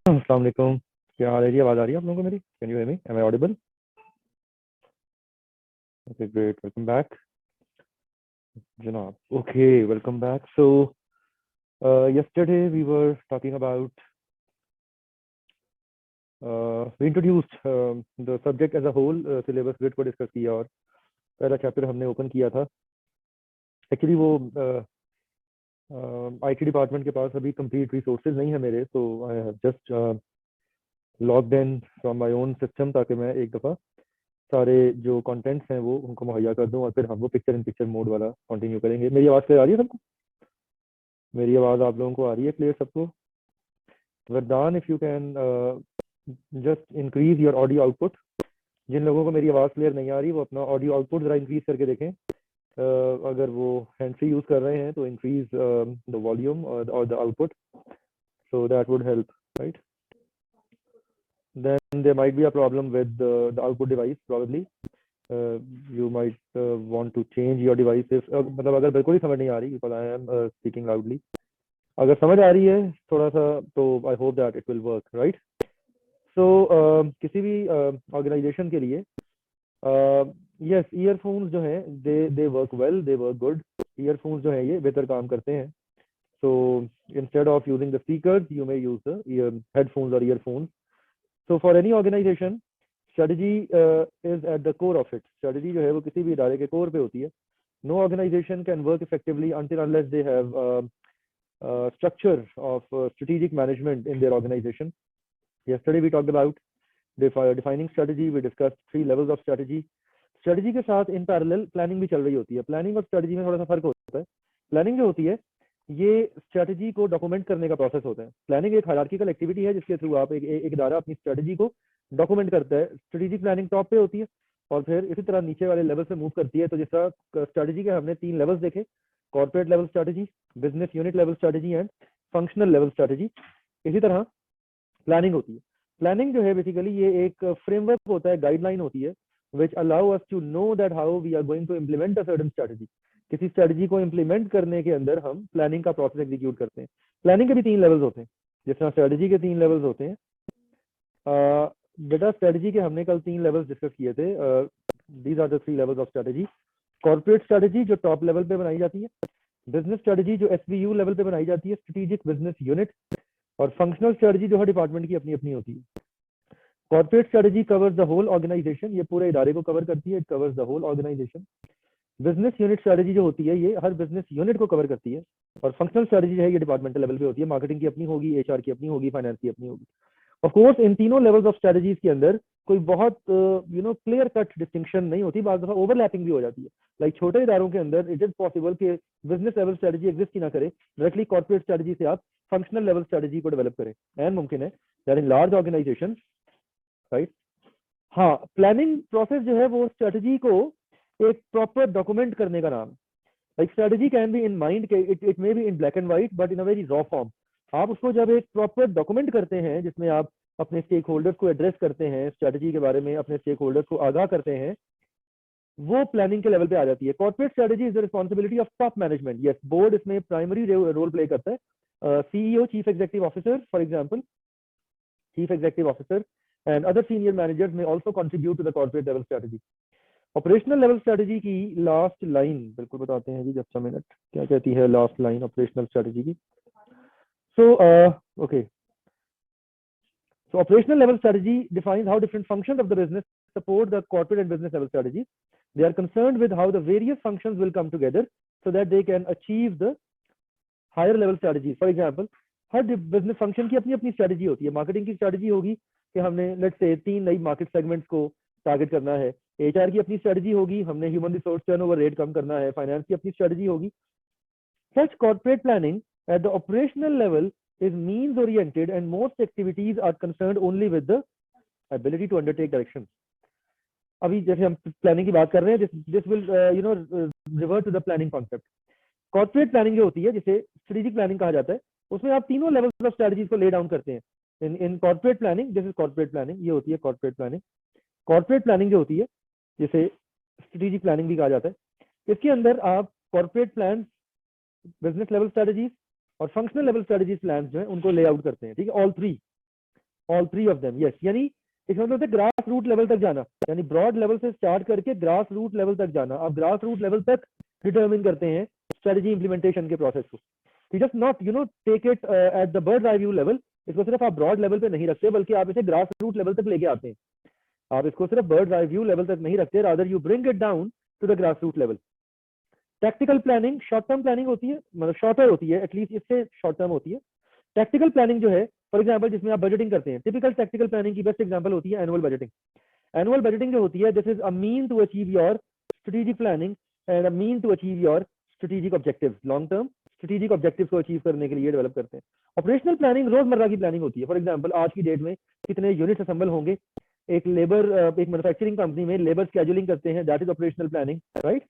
अस्सलाम वालेकुम। क्या हाल है जी? आवाज़ आ रही है आप लोगों को मेरी? Can you hear me? Am I audible? Okay, great. Welcome back जनाब। Okay, welcome back. So yesterday we were talking about we introduced the subject as a whole, syllabus grid को डिस्कस किया और पहला चैप्टर हमने open किया था। Actually वो IT department के पास अभी कंप्लीट रिसोर्सेज नहीं है मेरे, तो I have just logged in from my own system ताकि मैं एक दफ़ा सारे जो कंटेंट्स हैं वो उनको मुहैया कर दूं और फिर हम वो पिक्चर इन पिक्चर मोड वाला कंटिन्यू करेंगे। मेरी आवाज़ क्लियर आ रही है सबको? मेरी आवाज़ आप लोगों को आ रही है क्लियर सबको? Vardan, if you can just increase your audio output. जिन लोगों को मेरी आवाज़ क्लियर नहीं आ रही वो अपना ऑडियो आउटपुट ज़रा इंक्रीज करके देखें। अगर वो हैंड फ्री यूज़ कर रहे हैं तो इंक्रीज द वॉल्यूम और the output, so that would help, right? Then there might be a problem with the output device probably. You might want to change your device if मतलब अगर बिल्कुल ही समझ नहीं आ रही, because I am speaking loudly. अगर समझ आ रही है थोड़ा सा तो I hope that it will work, right? So किसी भी ऑर्गेनाइजेशन के लिए yes, ईयरफोन्स जो हैं they work well, they work good. Earphones जो हैं ये बेहतर काम करते हैं। So instead of using the speakers, you may use the headphones or earphones. So for any organization, strategy is at the core of it. Strategy जो है वो किसी भी इदारे के कोर पे होती है। No organization can work effectively until unless they have structure of strategic management in their organization. Yesterday we talked about defining strategy. We discussed 3 levels of strategy. Strategy के साथ in parallel planning भी चल रही होती है। Planning और strategy में थोड़ा सा फर्क होता है। Planning जो होती है ये स्ट्रेटजी को डॉक्यूमेंट करने का प्रोसेस होता है। प्लानिंग एक हायरार्किकल एक्टिविटी है जिसके थ्रू आप एक इदारा अपनी स्ट्रेटजी को डॉक्यूमेंट करता है। स्ट्रेटेजिक प्लानिंग टॉप पे होती है और फिर इसी तरह नीचे वाले लेवल से मूव करती है। तो जिस तरह स्ट्रेटजी के हमने 3 लेवल्स देखे, corporate level strategy, business unit level strategy and functional level strategy. इसी तरह प्लानिंग होती है। प्लानिंग जो है बेसिकली ये एक फ्रेमवर्क होता है, गाइडलाइन होती है which allow us to know that how we are going to implement a certain strategy. किसी स्ट्रेटजी को इम्प्लीमेंट करने के अंदर हम प्लानिंग का प्रोसेस एग्जीक्यूट करते हैं। प्लानिंग के भी 3 लेवल्स होते हैं, जिस तरह स्ट्रेटजी के 3 लेवल्स होते हैं। बेटा स्ट्रेटजी के हमने कल 3 लेवल्स डिस्कस किए थे। These are the 3 levels of strategy. Corporate strategy जो टॉप लेवल पे बनाई जाती है, बिजनेस स्ट्रेटजी जो एसबीयू लेवल पे बनाई जाती है, स्ट्रेटेजिक बिजनेस यूनिट, और फंक्शनल स्ट्रेटजी जो हर डिपार्टमेंट की अपनी अपनी होती है। Corporate strategy covers the whole organisation, ये पूरे इदारे को कवर करती है, it covers the whole organisation. Business unit strategy जो होती है ये हर बिजनेस यूनिट को कवर करती है, और फंक्शनल स्ट्रेटजी जो है ये डिपार्टमेंटल लेवल पे होती है। मार्केटिंग की अपनी होगी, एचआर की अपनी होगी, फाइनेंस की अपनी होगी। ऑफ कोर्स इन तीनों लेवल्स ऑफ स्ट्रेटजीज के अंदर कोई बहुत क्लियर कट डिस्टिंक्शन नहीं होती, बार दफा ओवरलैपिंग भी हो जाती है। लाइक छोटे इदारों के अंदर इट इज पॉसिबल कि बिजनेस लेवल स्ट्रेटजी एग्जिस्ट ही ना करे, डायरेक्टली कॉर्पोरेट स्ट्रेटजी से आप फंक्शनल लेवल स्ट्रेटजी को डेवलप करें, एंड मुमकिन है that in large organisation, right. हाँ, प्लानिंग प्रोसेस जो है वो स्ट्रेटजी को एक प्रॉपर डॉक्यूमेंट करने का नाम है। Like strategy can be in mind, it may be in black and white but in a very raw form. आप उसको जब एक प्रॉपर डॉक्यूमेंट करते हैं जिसमें आप अपने स्टेक होल्डर्स को एड्रेस करते हैं, स्ट्रेटजी के बारे में अपने स्टेक होल्डर्स को आगाह करते हैं, वो प्लानिंग के लेवल पे आ जाती है। Corporate strategy is the responsibility of top management. Yes, board इसमें प्राइमरी रोल प्ले करता है। CEO, chief executive officer for example, chief executive officer and other senior managers may also contribute to the corporate level strategy. Operational level strategy की last line बिल्कुल बताते हैं जी, just a minute, क्या कहती है last line operational strategy की। So okay, so operational level strategy defines how different functions of the business support the corporate and business level strategies. They are concerned with how the various functions will come together so that they can achieve the higher level strategies. For example, her business function की अपनी अपनी strategy होती है। Marketing की strategy होगी कि हमने let's say 3 नई मार्केट सेगमेंट्स को टारगेट करना है। एचआर की अपनी स्ट्रेटजी होगी, हमने ह्यूमन रिसोर्स टर्नओवर रेट कम करना है। फाइनेंस की अपनी स्ट्रेटजी होगी। Such corporate planning at the operational level is means oriented and most activities are concerned only with the ability to undertake direction. अभी जैसे हम प्लानिंग की बात कर रहे हैं, this will revert to the planning concept. Corporate planning जो होती है, जिसे स्ट्रेटेजिक प्लानिंग कहा जाता है, उसमें आप तीनों लेवल्स ऑफ स्ट्रेटजीज को ले डाउन करते हैं। In corporate planning, this is corporate planning, ये होती है कॉर्पोरेट प्लानिंग। कॉर्पोरेट प्लानिंग जो होती है, जिसे स्ट्रेटेजिक प्लानिंग भी कहा जाता है, इसके अंदर आप corporate plan, business level strategies और फंक्शनल लेवल स्ट्रेटजीज प्लान जो है उनको लेआउट करते हैं। ठीक है, all three of them. Yes, यानी इसका मतलब ग्रास रूट लेवल तक जाना, यानी ब्रॉड लेवल से स्टार्ट करके ग्रास रूट लेवल तक जाना। आप ग्रास रूट लेवल तक डिटरमिन करते हैं स्ट्रेटजी इंप्लीमेंटेशन के प्रोसेस को। Just not take it at the bird eye view level. इसको सिर्फ आप ब्रॉड लेवल पे नहीं रखते, बल्कि आप इसे ग्रास रूट लेवल तक लेके आते हैं। आप इसको सिर्फ बर्ड आई व्यू लेवल तक नहीं रखते, rather you bring it down to the grass root level. Tactical planning short term planning होती है, मतलब शॉर्टर होती है, एटलीस्ट इससे शॉर्ट टर्म होती है। टैक्टिकल प्लानिंग जो है, फॉर एग्जांपल जिसमें आप बजटिंग करते हैं, टिपिकल टैक्टिकल प्लानिंग की बेस्ट एग्जांपल होती है एनुअल बजटिंग। एनुअल बजटिंग जो होती है, this is a mean to achieve your strategic planning and a mean to achieve your strategic objectives. Long term strategic objectives को achieve करने के लिए डेवलप करते हैं। ऑपरेशनल प्लानिंग रोजमर्रा की प्लानिंग होती है। फॉर एग्जांपल आज की डेट में कितने यूनिट्स असेंबल होंगे, एक मैन्युफैक्चरिंग कंपनी में लेबर स्केड्यूलिंग करते हैं, that is operational planning, right.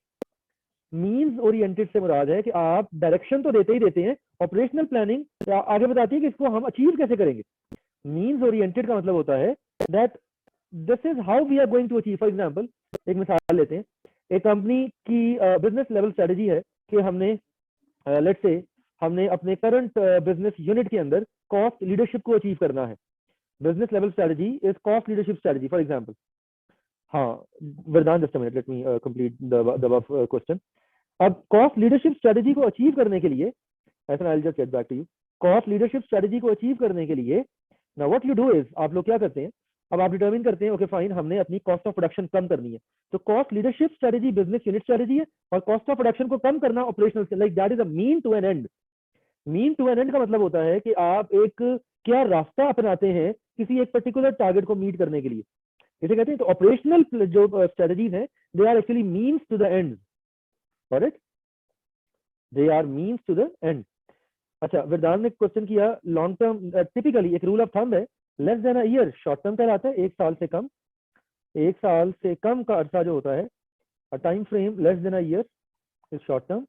Means oriented से मुराद है कि आप डायरेक्शन तो देते ही देते हैं, ऑपरेशनल प्लानिंग आगे बताती है कि इसको हम अचीव कैसे करेंगे। मीन्स ओरिएंटेड का मतलब होता है that this is how we are going to achieve. For example एक मिसाल लेते हैं, एक कंपनी की बिजनेस लेवल स्ट्रेटजी है कि हमने लेट्स से हमने अपने करंट बिजनेस यूनिट के अंदर कॉस्ट लीडरशिप को अचीव करना है। Business level strategy is cost leadership strategy for example. हाँ Vardan, just a minute, let me complete the above question. अब कॉस्ट लीडरशिप स्ट्रेटजी को अचीव करने के लिए, ऐसा I will just get back to you, cost leadership strategy को achieve करने के लिए now what you do is, आप लोग क्या करते हैं, अब आप डिटरमिन करते हैं ओके फाइन, हमने अपनी कॉस्ट ऑफ प्रोडक्शन कम करनी है। तो cost leadership strategy business unit strategy है, और कॉस्ट ऑफ प्रोडक्शन को कम करना operational, like that is a mean to an end. Mean to an end का मतलब होता है कि आप एक क्या रास्ता अपनाते हैं किसी एक पर्टिकुलर टारगेट को मीट करने के लिए, इसे कहते हैं। तो ऑपरेशनल जो स्ट्रेटजीज हैं, they are actually means to the end, correct, they are means to the end. अच्छा, वरदान ने क्वेश्चन किया लॉन्ग टर्म, टिपिकली एक रूल ऑफ थंब है, less than a year short term कहलाता है, 1 साल से कम, 1 साल से कम का अर्सा जो होता है, a time frame less than a year is short term,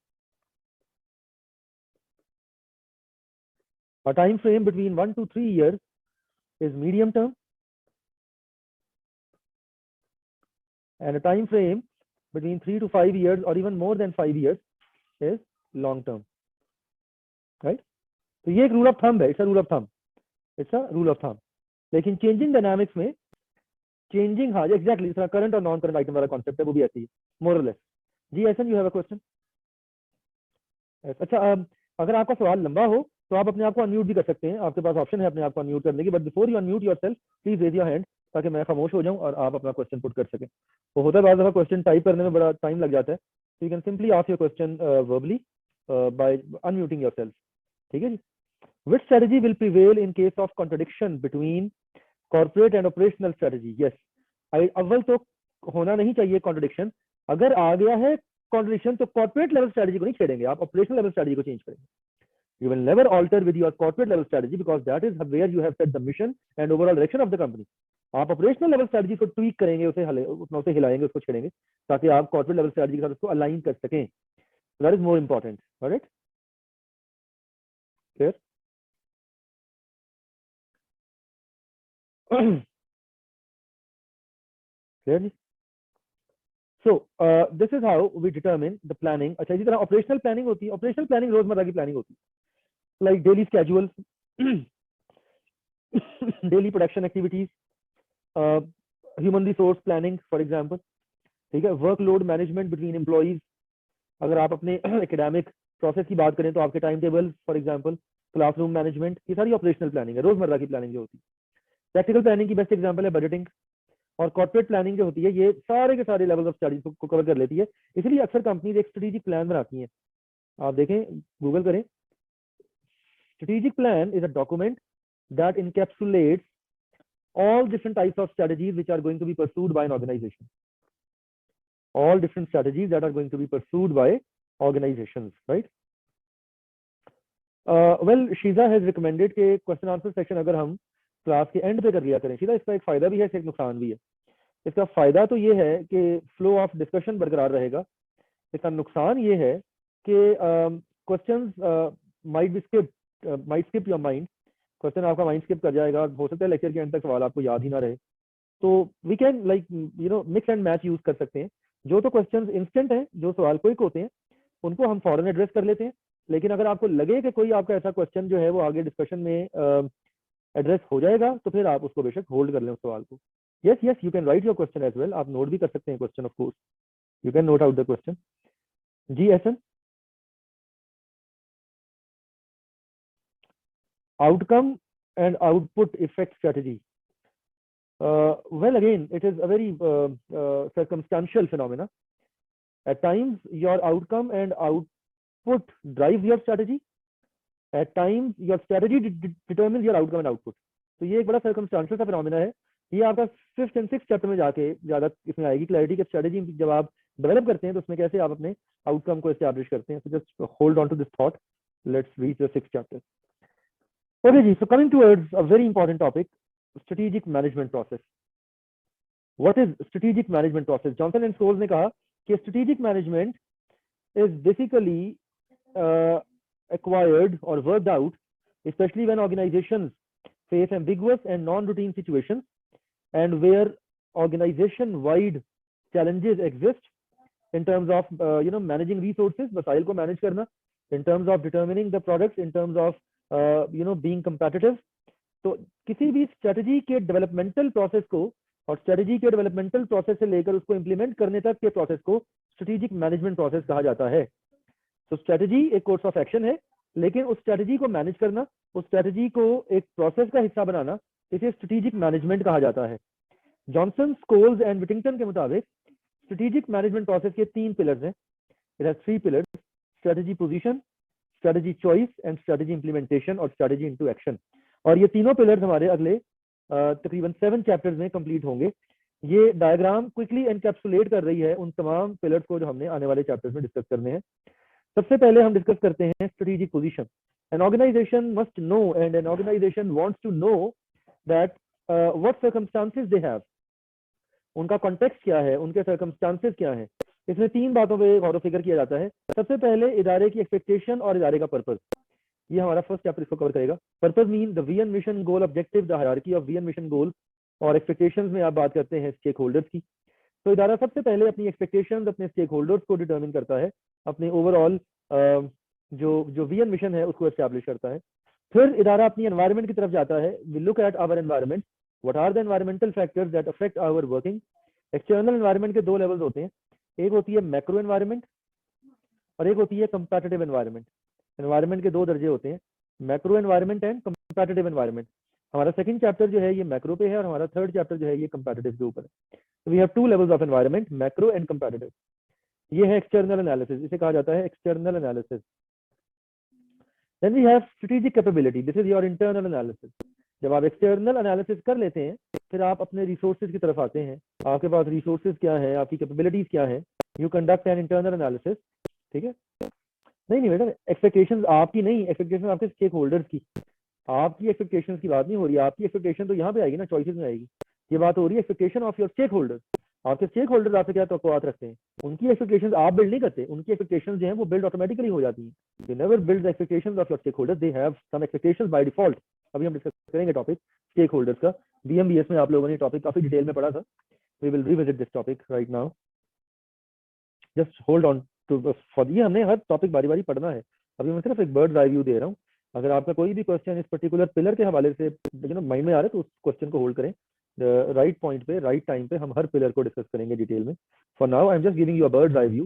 a time frame between 1 to 3 years is medium term, and a time frame between 3 to 5 years or even more than 5 years is long term, right? तो ये एक rule of thumb है, it's a rule of thumb, it's a rule of thumb. लेकिन changing dynamics में changing, हाँ exactly, इस तरह current और नॉन करंट आइटम वाला कॉन्सेप्ट है, वो भी ऐसे ही मोर और लेस। जी ऐसा, यू हैव अ क्वेश्चन? अच्छा, अगर आपका सवाल लंबा हो तो आप अपने आप को अनम्यूट भी कर सकते हैं, आपके पास ऑप्शन है अपने आप को अनम्यूट करने की, but before you unmute yourself please raise your hand, ताकि मैं खामोश हो जाऊं और आप अपना क्वेश्चन पुट कर सकें। तो होता है बाद दफा क्वेश्चन टाइप करने में बड़ा टाइम लग जाता है, तो you can simply ask your question verbally by unmuting yourself. ठीक है जी। Which strategy will prevail in case of contradiction between corporate and operational strategy, yes, अव्वल तो होना नहीं चाहिए कॉन्ट्रडिक्शन। अगर आ गया है कॉन्ट्रडिक्शन तो कॉर्पोरेट लेवल स्ट्रेटजी को नहीं छेड़ेंगे, आप ऑपरेशनल लेवल स्ट्रेटजी को चेंज करेंगे। You will never alter with your corporate level strategy because that is where you have set the mission and overall direction of the company. आप operational level strategy को tweak करेंगे, उसे हिलाएंगे, उसको छेड़ेंगे, ताकि आप corporate level strategy के साथ उसको अलाइन कर सकें। That is more important, right? Clear? Clear जी? So this is how we determine the planning. अच्छा, इसी तरह ऑपरेशनल प्लानिंग होती है। ऑपरेशनल प्लानिंग रोजमर्रा की प्लानिंग होती है, like daily schedule, daily production activities, human resource planning for example, ठीक है, वर्कलोड मैनेजमेंट बिटवीन एम्प्लॉइज। अगर आप अपने एकेडमिक प्रोसेस की बात करें तो आपके time table for example, classroom management, ये सारी ऑपरेशनल प्लानिंग है, रोजमर्रा की प्लानिंग जो होती है। प्रैक्टिकल प्लानिंग की बेस्ट एग्जांपल है बजटिंग। और कॉर्पोरेट प्लानिंग जो होती है ये सारे के सारे लेवल ऑफ स्टडीज को कवर कर लेती है। इसलिए अक्सर कंपनीज एक स्ट्रेटेजिक प्लान बनाती हैं। आप देखें, गूगल करें, strategic plan is a document that encapsulates all different types of strategies which are going to be pursued by an organization. All different strategies that are going to be pursued by organizations, right? Well, Shiza has recommended कि question answer section अगर हम class के end पे कर लिया करें। शीजा, इसका एक फायदा भी है, इसका एक नुकसान भी है। इसका फायदा तो ये है कि फ्लो ऑफ डिस्कशन बरकरार रहेगा। इसका नुकसान ये है कि questions might skip your mind, question आपका माइंड स्किप कर जाएगा, हो सकता है लेक्चर के एंड तक सवाल आपको याद ही ना रहे। तो we can like mix and match use कर सकते हैं। जो तो क्वेश्चंस इंस्टेंट हैं, जो सवाल क्विक होते हैं, उनको हम फौरन एड्रेस कर लेते हैं। लेकिन अगर आपको लगे कि कोई आपका ऐसा क्वेश्चन जो है वो आगे डिस्कशन में एड्रेस हो जाएगा, तो फिर आप उसको बेशक होल्ड कर लें उस सवाल को। Yes yes, you can write your question as well. आप नोट भी कर सकते हैं question, of course you can note out the question. जी Ehsan, outcome and output effect strategy. Well, again, it is a very circumstantial phenomena. At times, your outcome and output drives your strategy. At times, your strategy determines your outcome and output. तो ये एक बड़ा circumstantial सा phenomena है। ये आपका 5th and 6th chapter में जाके ज़्यादा इसमें आएगी क्लैरिटी कि स्ट्रेटेजी जब आप डेवलप करते हैं तो उसमें कैसे आप अपने आउटकम को एस्टैब्लिश करते हैं। So just hold on to this thought. Let's reach the 6th chapter. Okay, ji. So coming towards a very important topic, strategic management process. What is strategic management process? Johnson and Scholes ने कहा कि strategic management is basically acquired or worked out, especially when organizations face ambiguous and non-routine situations and where organization-wide challenges exist in terms of managing resources, वसाइल को manage करना, in terms of determining the products, in terms of being competitive. तो किसी भी strategy के developmental process को और strategy के डेवलपमेंटल प्रोसेस से लेकर उसको इंप्लीमेंट करने तक के प्रोसेस को स्ट्रेटेजिक मैनेजमेंट प्रोसेस कहा जाता है। तो स्ट्रेटजी एक कोर्स ऑफ एक्शन है, लेकिन उस स्ट्रेटजी को मैनेज करना, उस स्ट्रेटजी को एक प्रोसेस का हिस्सा बनाना, इसे स्ट्रेटेजिक मैनेजमेंट कहा जाता है। जॉनसन, स्कोल्स एंड विटिंगटन के मुताबिक स्ट्रेटेजिक मैनेजमेंट प्रोसेस के 3 पिलर्स हैं। It has 3 pillars: strategy position, strategy choice and strategy implementation और स्ट्रेटजी इनटू एक्शन। और ये तीनों पिलर्स हमारे अगले तकरीबन 7 चैप्टर्स में कंप्लीट होंगे। ये डायग्राम क्विकली एनकैप्सुलेट कर रही है उन तमाम पिलर्स को जो हमने आने वाले चैप्टर्स में डिस्कस करने हैं। सबसे पहले हम डिस्कस करते हैं strategic position. An organization must know and an organization wants to know that what circumstances they have. उनका कॉन्टेक्स्ट क्या है, उनके सर्कमस्टांसेस क्या है। इसमें 3 बातों पे गौर फिक्र किया जाता है। सबसे पहले इदारे की एक्सपेक्टेशन और इदारे का पर्पस। ये हमारा फर्स्ट चैप्टर इसको कवर करेगा। Purpose mean the vision, mission, goal, objective, the hierarchy of vision, mission, goal और एक्सपेक्टेशंस में आप बात करते हैं स्टेक होल्डर्स की। तो इदारा सबसे पहले अपनी एक्सपेक्टेशंस अपने स्टेक होल्डर्स को डिटरमिन करता है, अपने ओवरऑल जो विजन मिशन है उसको एस्टैब्लिश करता है। फिर इदारा अपनी एनवायरनमेंट की तरफ जाता है। We look at our environment, what are the environmental factors that affect our working. External environment के 2 लेवल्स होते हैं, एक होती है मैक्रो एनवायरनमेंट और एक होती है कंपैटिटिव एनवायरनमेंट। एनवायरनमेंट के 2 दर्जे होते हैं, macro environment and competitive environment. हमारा सेकंड चैप्टर जो है ये मैक्रो पे है और हमारा थर्ड चैप्टर जो है ये कंपैटिटिव के ऊपर है। तो we have 2 levels of environment, macro and competitive. ये है एक्सटर्नल एनालिसिस, इसे कहा जाता है external analysis. Then we have strategic capability, this is your internal analysis. जब आप एक्सटर्नल एनालिसिस कर लेते हैं फिर आप अपने रिसोर्सेज की तरफ आते हैं, आपके पास रिसोर्सेज क्या है, आपकी कैपेबिलिटीज क्या है, you conduct an internal analysis. ठीक है, नहीं नहीं बेटा, एक्सपेक्टेशंस आपकी नहीं, एक्सपेक्टेशंस आपके स्टेक होल्डर्स की। आपकी एक्सपेक्टेशंस की बात नहीं हो रही, आपकी एक्सपेक्टेशन तो यहाँ पे आएगी ना, चॉइसेस में आएगी। ये बात हो रही है expectation of your stakeholders. आपके स्टेक होल्डर्स आपसे क्या तवक्कुआत रखते हैं, उनकी एक्सपेक्टेशंस आप बिल्ड नहीं करते, उनकी एक्सपेक्टेशंस जो है वो बिल्ड ऑटोमेटिकली हो जाती हैं। You never build the expectations of your stakeholders, they have some expectations by default. अभी हम डिस्कस करेंगे टॉपिक स्टेक होल्डर्स का। बीएमबीएस में आप लोगों ने टॉपिक काफी डिटेल में पढ़ा था। We will revisit this topic right now, just hold on two four. ये हमने हर टॉपिक बारी बारी पढ़ना है, अभी मैं सिर्फ एक बर्ड आई व्यू दे रहा हूँ। अगर आपका कोई भी क्वेश्चन इस पर्टिकुलर पिलर के हवाले से माइंड में आ रहा है तो उस क्वेश्चन को होल्ड करें, राइट पॉइंट पे राइट टाइम पे हम हर पिलर को डिस्कस करेंगे डिटेल में। For now I am just giving you a bird eye view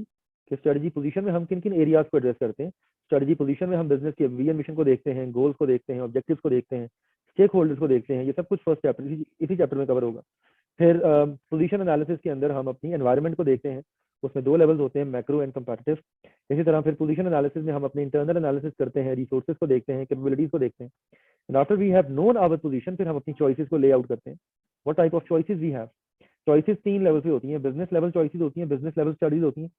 कि स्ट्रेटजी पोजीशन में हम किन किन एरियाज को एड्रेस करते हैं। स्ट्रेटजी पोजीशन में हम बिजनेस के विजन मिशन को देखते हैं, गोल्स को देखते हैं, ऑब्जेक्टिव्स को देखते हैं, स्टेक होल्डर्स को देखते हैं। ये सब कुछ फर्स्ट चैप्टर इसी चैप्टर में कवर होगा। फिर पोजीशन एनालिसिस के अंदर हम अपनी एनवायरनमेंट को देखते हैं, उसमें दो लेवल्स होते हैं, मैक्रो एंड कंपैरेटिव। इसी तरह फिर पोजीशन एनालिसिस में हम अपने इंटरनल एनालिसिस करते हैं, रिसोर्सेज को देखते हैं, कैपेबिलिटीज को देखते हैं। And after we have known our position फिर हम अपनी चॉइसेस को ले आउट करते हैं। What type of choices we have. Choices तीन लेवल पे होती हैं, बिजनेस लेवल चॉइसेस होती हैं, बिजनेस लेवल स्टडीज होती हैं,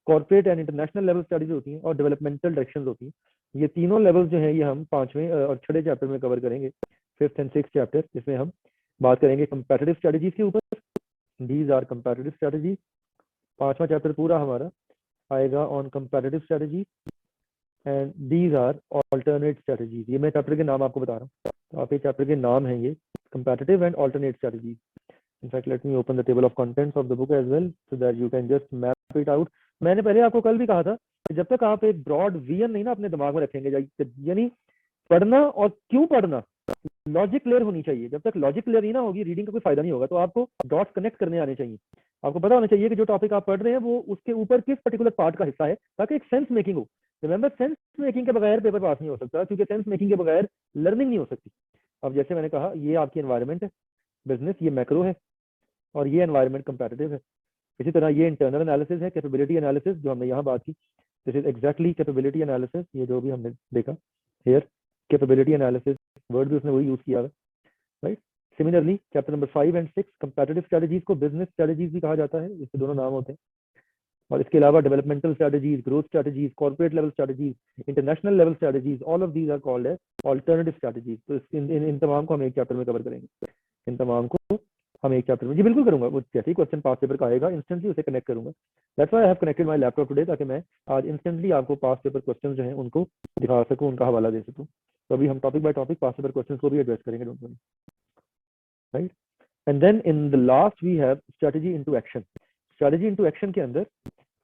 corporate and international level studies होती हैं, और डेवलपमेंटल डायरेक्शंस होती हैं। ये तीनों लेवल्स जो हैं ये हम पांचवें और छठे चैप्टर में कवर करेंगे, फिफ्थ एंड सिक्स चैप्टर, जिसमें हम बात करेंगे कंपैरेटिव स्ट्रेटजीज के ऊपर। These are comparative strategies. पांचवा चैप्टर पूरा हमारा आएगा on comparative strategies and these are alternate strategies. ये मैं चैप्टर के नाम आपको बता रहा हूँ, तो आप ये चैप्टर के नाम हैं ये comparative and alternate strategies. In fact, let me open the table of contents of the book as well so that you can just map it out. मैंने पहले आपको कल भी कहा था कि जब तक आप एक ब्रॉड विजन नहीं ना अपने दिमाग में रखेंगे, यानी पढ़ना और क्यों पढ़ना, लॉजिक क्लियर होनी चाहिए। जब तक लॉजिक क्लियर नहीं ना होगी रीडिंग का कोई फायदा नहीं होगा। तो आपको डॉट्स कनेक्ट करने आने चाहिए, आपको पता होना चाहिए कि जो टॉपिक आप पढ़ रहे हैं वो उसके ऊपर किस पर्टिकुलर पार्ट का हिस्सा है, ताकि एक सेंस मेकिंग हो। रिमेंबर, सेंस मेकिंग के बगैर पेपर पास नहीं हो सकता, क्योंकि सेंस मेकिंग के बगैर लर्निंग नहीं हो सकती। अब जैसे मैंने कहा, ये आपकी एनवायरनमेंट है, बिजनेस ये मैक्रो है, और ये एनवायरनमेंट कंपैरेटिव है। इसी तरह ये इंटरनल एनालिसिस है, कैपेबिलिटी एनालिसिस जो हमने यहाँ बात की। This is exactly capability analysis, ये जो भी हमने देखा हियर, कैपेबिलिटी एनालिसिस वर्ड भी उसने वही यूज किया है, right. Similarly chapter number 5 and 6 comparative strategies को बिजनेस स्ट्रेटजीज भी कहा जाता है, इसके दोनों नाम होते हैं। और इसके अलावा developmental strategies, growth strategies, corporate level strategies, international level strategies, all of these are called as alternative strategies. तो इन तमाम को हम एक चैप्टर में कवर करेंगे, इन तमाम को हम एक चैप्टर में जी बिल्कुल करूंगा। वो जैसे ही क्वेश्चन पास पेपर का आएगा इंस्टेंटली उसे कनेक्ट करूंगा। That's why I have connected my laptop today, ताकि मैं आज इंस्टेंटली आपको पास पेपर क्वेश्चंस जो हैं उनको दिखा सकूं, उनका हवाला दे सकूं। तो अभी हम topic by topic past paper questions को भी एड्रेस करेंगे, don't worry, right. And then in the last we have strategy into action. Strategy into action के अंदर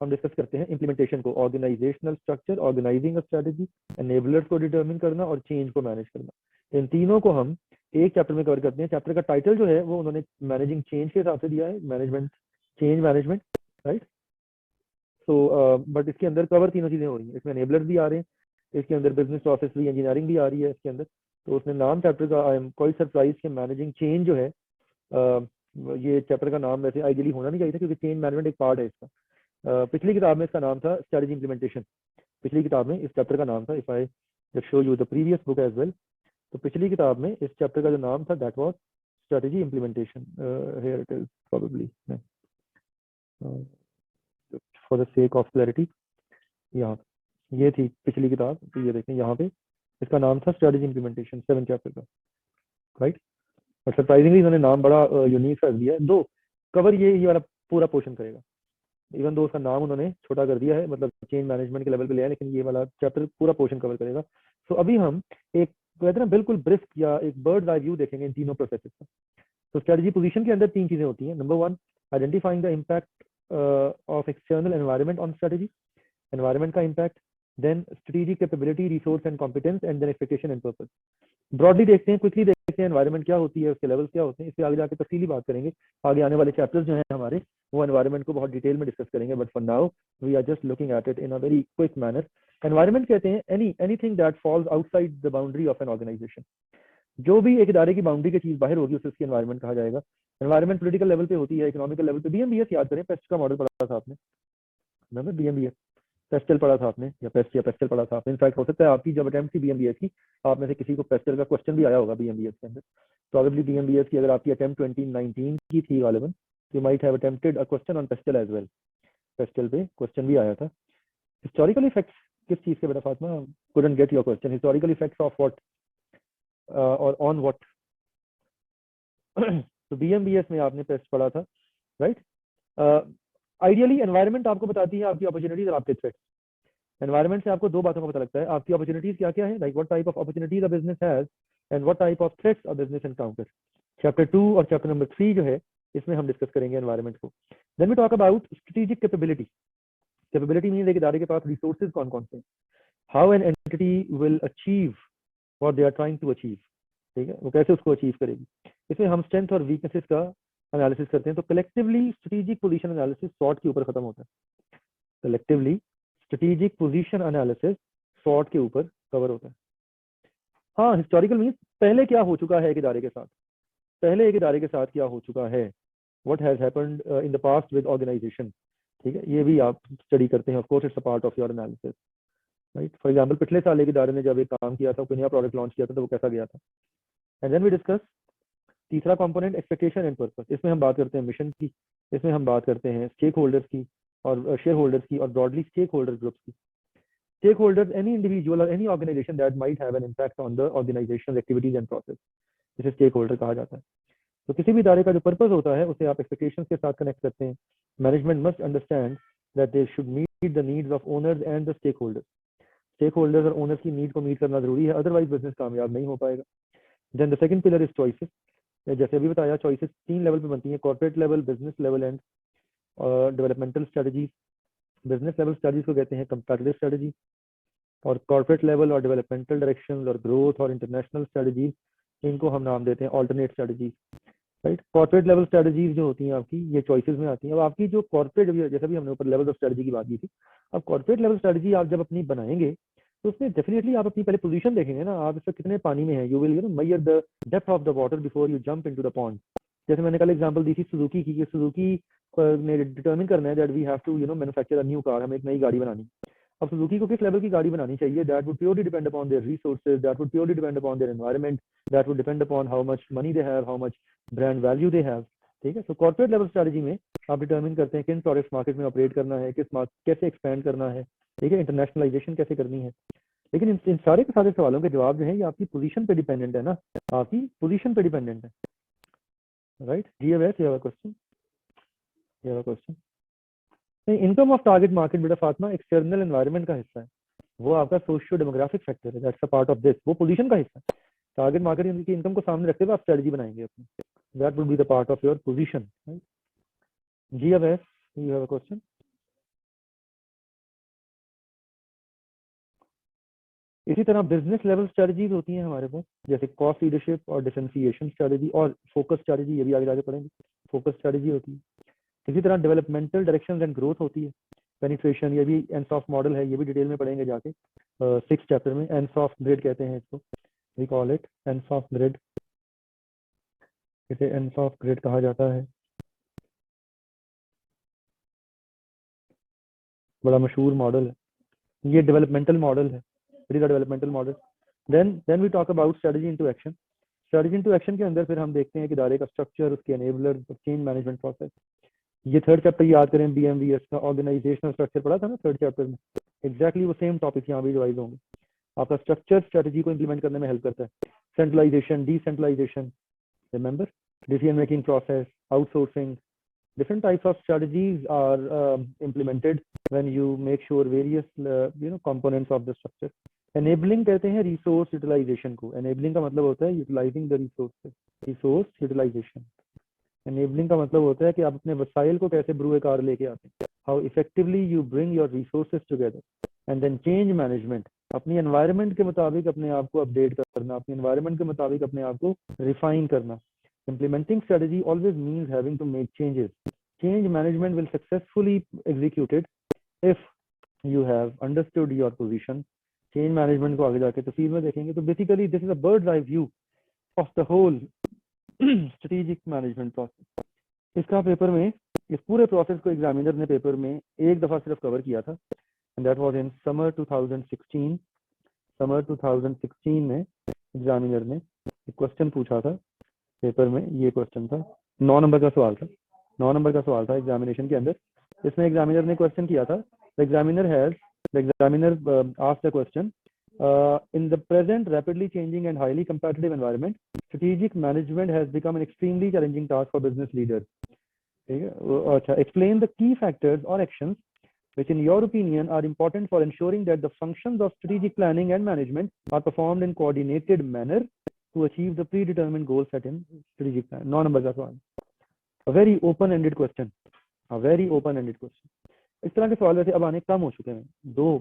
हम डिस्कस करते हैं इंप्लीमेंटेशन को, organizational structure, organizing a strategy, enablers को डिटरमिन करना और चेंज को मैनेज करना। इन तीनों को हम एक चैप्टर में कवर करते हैं। चैप्टर का टाइटल जो है वो उन्होंने मैनेजिंग चेंज के हिसाब से दिया है, management change management, right. So but इसके अंदर कवर तीनों चीजें हो रही हैं, इसमें एनेबलर्स भी आ रहे हैं, इसके अंदर बिजनेस प्रोसेस भी, इंजीनियरिंग भी आ रही है इसके अंदर। तो उसने नाम चैप्टर का, आई एम क्वाइट सरप्राइज कि मैनेजिंग चेंज जो है, ये चैप्टर का नाम वैसे आइडियली होना नहीं चाहिए था, क्योंकि चेंज मैनेजमेंट एक पार्ट है इसका। पिछली किताब में इसका नाम था स्ट्रेटजी इंप्लीमेंटेशन, पिछली किताब में इस चैप्टर का नाम था। If I just show you the previous book as well, तो पिछली किताब में इस चैप्टर का जो नाम था that was strategy implementation. Here it is probably for the sake of clarity, यहाँ ये थी पिछली किताब, तो ये देखें यहाँ पे इसका नाम था स्ट्रेटजी इंप्लीमेंटेशन, 7 चैप्टर का, राइट। और सरप्राइजिंगली इन्होंने नाम बड़ा यूनिक कर दिया है। दो कवर ये वाला पूरा पोर्शन करेगा, इवन दो उसका नाम उन्होंने छोटा कर दिया है, मतलब चेंज मैनेजमेंट के लेवल पे लिया है, लेकिन ये वाला चैप्टर पूरा पोर्शन कवर करेगा। तो अभी हम एक कहते हैं ना बिल्कुल ब्रिस्क या एक बर्ड आई व्यू देखेंगे इन तीनों प्रोसेसेस का। तो स्ट्रेटजी पोजीशन के अंदर तीन चीजें होती हैं। Number 1, identifying the impact of external environment on strategy, environment का impact, then strategic capability, resource and competence, and then expectation and purpose. Broadly देखते हैं, क्विकली देखते हैं एनवायरनमेंट क्या होती है, उसके लेवल क्या होते हैं, इससे आगे जाकर तफसीली बात करेंगे। आगे आने वाले चैप्टर्स जो हैं हमारे वो एनवायरनमेंट को बहुत डिटेल में डिस्कस करेंगे, but for now we are just looking at it in a very quick manner. Environment कहते हैं anything that falls outside the boundary of an organization. जो भी एक इदारे की बाउंड्री की चीज बाहर होगी उसे उसकी एनवायरनमेंट कहा जाएगा। एनवायरनमेंट पॉलिटिकल लेवल पे होती है, इकोनॉमिकल लेवल पे। बीएमबीएस याद करें, पेस्ट का मॉडल पढ़ा था आपने, बीएमबीएस पेस्टल पढ़ा था आपने, या पेस्ट या पेस्टल पढ़ा था आपने। इनफैक्ट हो सकता है आपकी जब अटेम्प्ट थी बीएमबीएस की, आप में से किसी को पेस्टल का क्वेश्चन भी आया होगा बीएमबीएस के अंदर। प्रॉबेबली बीएमबीएस की अगर आपकी अटेम्प्ट 2019 की थी गालिबन, you might have attempted a question on PESTEL as well. PESTEL पे क्वेश्चन भी आया था। हिस्टोरिकल इफेक्ट्स किस चीज के बेटा Fatima? couldn't get your question. Historical effects of what or on what? तो बीएमबीएस में आपने पेस्ट पढ़ा था, राइट? आइडियली एनवायरनमेंट आपको बताती है आपकी अपॉर्चुनिटीज और आपके थ्रेट्स। एनवायरनमेंट से आपको दो बातों का पता लगता है, आपकी अपॉर्चुनिटीज क्या क्या है, like what type of opportunities a business has and what type of threats a business encounter. Chapter 2 और चैप्टर नंबर 3 जो है, इसमें हम डिस्कस करेंगे एनवायरनमेंट को। Then we talk about strategic capability. Capability mean एक इदारे के पास रिसोर्सेज कौन कौन से हैं, how an entity will achieve what they are trying to achieve, ठीक है, वो कैसे उसको अचीव करेगी। इसमें हम स्ट्रेंथ और वीकनेसेस का एनालिसिस करते हैं। तो collectively strategic position analysis short के ऊपर खत्म होता है। Collectively strategic position analysis short के ऊपर कवर होता है। हाँ, हिस्टोरिकल मीन्स पहले क्या हो चुका है एक इदारे के साथ, पहले एक इदारे के साथ क्या हो चुका है, what has happened in the past with organization, ठीक है, ये भी आप स्टडी करते हैं। Of course it's a part of your analysis, right. For example पिछले साल एक इदारे ने जब एक काम किया था, कोई नया प्रोडक्ट लॉन्च किया था, तो वो कैसा गया था। एंड देन वी डिस्कस तीसरा कंपोनेंट एक्सपेक्टेशन एंड पर्पस। इसमें हम बात करते हैं मिशन की, इसमें हम बात करते हैं स्टेक होल्डर्स की और शेयर होल्डर्स की, और ब्रॉडली स्टेक होल्डर ग्रुप्स की। स्टेक होल्डर्स एनी इंडिविजुअल और any organization that might have an impact on the organization activities and process, इसे स्टेक होल्डर कहा जाता है। तो किसी भी इदारे का जो पर्पस होता है उसे आप एक्सपेक्टेशंस के साथ कनेक्ट करते हैं। Management must understand that they should meet the needs of owners and the stakeholders. Stakeholders और ओनर्स की नीड को मीट करना जरूरी है, अदरवाइज बिजनेस कामयाब नहीं हो पाएगा। Then the second pillar is choices. जैसे अभी बताया, चॉइसेस 3 लेवल पे बनती हैं, corporate level, business level and developmental strategies. Business level strategies को कहते हैं कंपैटिटिव स्ट्रेटजी, और कॉर्पोरेट लेवल और डेवलपमेंटल डायरेक्शन और ग्रोथ और इंटरनेशनल स्ट्रेटजीज, इनको हम नाम देते हैं alternate strategies, right. Corporate level strategies जो होती हैं आपकी, ये चॉइसेस में आती हैं। अब आपकी जो कॉर्पोरेट, जैसा भी हमने ऊपर लेवल ऑफ स्ट्रेटजी की बात की थी, अब कॉर्पोरेट लेवल स्ट्रेटजी आप जब अपनी बनाएंगे तो उसमें डेफिनेटली आप अपनी पहले पोजीशन देखेंगे ना, आप इसमें कितने पानी में है। You will measure the depth of the water before you jump into the pond. जैसे मैंने कल एग्जांपल दी थी सुजुकी की, सुजुकी ने डिटरमिन करना है that we have to manufacture a new car, हमें एक नई गाड़ी बनानी। अब सुजुकी को किस लेवल की गाड़ी बनानी चाहिए, that would purely depend upon their resources, that would purely depend upon their environment, that would depend upon how much money they have, how much brand value they have, ठीक है। तो corporate level strategy में आप determine करते हैं किन products market में operate करना है, किस कैसे एक्सपैंड करना है, ठीक है, इंटरनेशनलाइजेशन कैसे करनी है। लेकिन इन सारे के सारे सवालों के जवाब जो है ये आपकी पोजीशन पे डिपेंडेंट है ना, आपकी पोजीशन पे डिपेंडेंट है, राइट। जीएवएस, you have a question, you have a question. नहीं, इनकम ऑफ टारगेट मार्केट बेटा फातिमा एक्सटर्नल एनवायरनमेंट का हिस्सा है, वो आपका सोशियो डेमोग्राफिक फैक्टर है, that's a part of this, वो पोजीशन का हिस्सा है। टारगेट मार्केट की इनकम को सामने रखते हुए आप स्ट्रेटजी बनाएंगे अपनी, that would be the part of your position, right. जीएवएस, यू हैव अ क्वेश्चन। इसी तरह बिजनेस लेवल स्ट्रेटजीज होती हैं हमारे पास, जैसे कॉस्ट लीडरशिप और डिफरेंशिएशन स्ट्रेटजी और फोकस स्ट्रेटजी, ये भी आगे जाके पढ़ेंगे, फोकस स्ट्रेटजी होती है। इसी तरह डेवलपमेंटल डायरेक्शन एंड ग्रोथ होती है, पेनिट्रेशन, ये भी एनसॉफ्ट मॉडल है, ये भी डिटेल में पढ़ेंगे जाके 6 चैप्टर में। एनसॉफ्ट ग्रिड कहते हैं इसको, वी कॉल इट एनसॉफ्ट ग्रिड, इसे एनसॉफ्ट ग्रिड कहा जाता है, बड़ा मशहूर मॉडल है, ये डेवलपमेंटल मॉडल है, it is a developmental model. Then we talk about strategy into action. Strategy into action के अंदर फिर हम देखते हैं कि इदारे का स्ट्रक्चर, उसके एनेबलर, चेंज मैनेजमेंट प्रोसेस। ये थर्ड चैप्टर याद करें, बीएमवीएस का ऑर्गेनाइजेशनल स्ट्रक्चर पढ़ा था ना थर्ड चैप्टर में, एग्जैक्टली वो सेम टॉपिक यहाँ भी रिवाइज होंगे। आपका स्ट्रक्चर स्ट्रेटजी को इंप्लीमेंट करने में हेल्प करता है। Centralization, decentralization, remember, decision making process, outsourcing, different types of strategies are implemented when you make sure various components of the structure. Enabling कहते हैं resource utilization को, enabling का मतलब होता है utilizing the resources, resource utilization। enabling का मतलब होता है कि आप अपने वसाइल को कैसे बरूए कार लेके आते हैं, how effectively you bring your resources together। and then change management, अपनी environment के मुताबिक अपने आप को अपडेट करना, अपनी environment के मुताबिक अपने आप को रिफाइन करना। Implementing strategy always means having to make changes. Change management will successfully executed if you have understood your position। Change management को आगे जाके तफसील में देखेंगे। तो basically this is a bird's eye view of the whole strategic management process। इसका paper में, इस पूरे प्रोसेस को एग्जामिनर ने पेपर में एक दफा सिर्फ कवर किया था, and that was in summer 2016. Summer 2016 में एग्जामिनर ने एक क्वेश्चन पूछा था पेपर में। ये क्वेश्चन था 9 नंबर का सवाल था, 9 नंबर का सवाल था एग्जामिनेशन के अंदर। इसमें एग्जामिनर ने क्वेश्चन किया था, the examiner asked the question, in the present rapidly changing and highly competitive environment, strategic management has become an extremely challenging task for business leaders. ठीक है, अच्छा, explain the key factors or actions which in your opinion are important for ensuring that the functions of strategic planning and management are performed in coordinated manner to achieve the predetermined goals set in strategic plan. 9 number का सवाल, a very open ended question, a very open ended question. इस तरह के सवाल वैसे अब आने कम हो चुके हैं, 2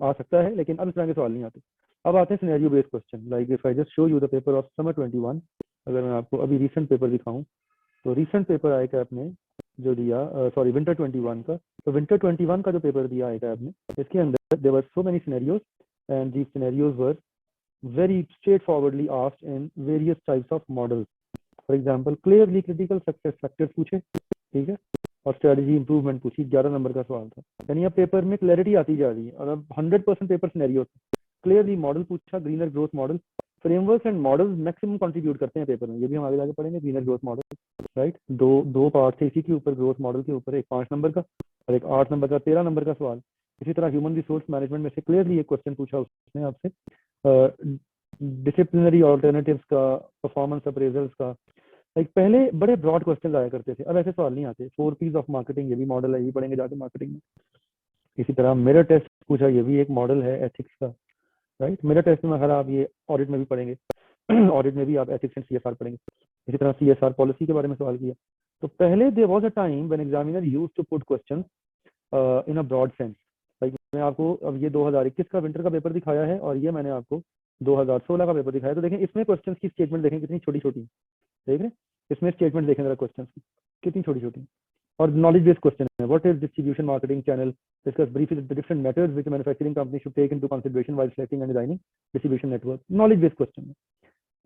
आ सकता है लेकिन अब इस तरह के सवाल नहीं आते। अब आते हैं scenario based question, like if I just show you the paper of summer 21। अगर मैं आपको अभी रीसेंट पेपर दिखाऊं तो रीसेंट पेपर आएगा आपने जो दिया, सॉरी विंटर 21 का, तो विंटर 21 का जो पेपर दिया आएगा आपने, इसके अंदर there were so many scenarios and these scenarios were very straightforwardly asked in various types of models. For example, clearly critical success factors पूछे, ठीक है, और strategy improvement पूछी, 11 नंबर का सवाल था। यानी अब पेपर में क्लैरिटी आती जा रही है और अब 100% पेपर सिनेरियो था। क्लियरली मॉडल पूछा, greener growth model, frameworks and models maximum contribute करते हैं पेपर में, ये भी हम आगे जाके पढ़ेंगे। ग्रीनर ग्रोथ मॉडल, राइट, दो पार्ट थे इसी के ऊपर, ग्रोथ मॉडल के ऊपर, एक 5 नंबर का और एक 8 नंबर का, 13 नंबर का सवाल। इसी तरह ह्यूमन रिसोर्स मैनेजमेंट में से क्लियरली एक क्वेश्चन पूछा उसने आपसे, डिसिप्लिनरी ऑल्टरनेटिव्स का, परफॉर्मेंस अप्रेजल्स का। लाइक पहले बड़े ब्रॉड क्वेश्चन आया करते थे, अब ऐसे सवाल नहीं आते। 4 P's ऑफ मार्केटिंग, ये भी मॉडल है, ये पढ़ेंगे जाके मार्केटिंग में। इसी तरह मिरर टेस्ट पूछा, ये भी एक मॉडल है एथिक्स का, राइट। मिरर टेस्ट में अगर आप ये ऑडिट में भी पढ़ेंगे ऑडिट में भी आप एथिक्स एंड CSR पढ़ेंगे। इसी तरह CSR पॉलिसी के बारे में सवाल किया। तो पहले there was a time when examiner used to put questions in a broad sense. Like मैं आपको अब ये 2021 का विंटर का पेपर दिखाया है और ये मैंने आपको 2016 का पेपर दिखाया। तो देखें इसमें क्वेश्चंस की स्टेटमेंट देखें कितनी छोटी छोटी, देख रहे हैं इसमें स्टेटमेंट देखें जरा क्वेश्चंस की कितनी छोटी छोटी। और नॉलेज बेस्ड क्वेश्चन है, what is distribution marketing channel, discuss briefly the different methods which manufacturing company should take into consideration while selecting and designing distribution network. Knowledge based question है,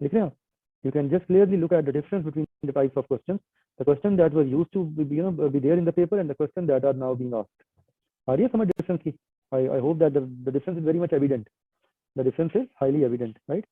देख रहे हैं आप। You can just clearly look at the difference between the types of questions, the question that was used to be there in the paper and the question that are now being asked. आ रही है समझ difference की? I hope that the difference is very much evident. The difference is highly evident, right?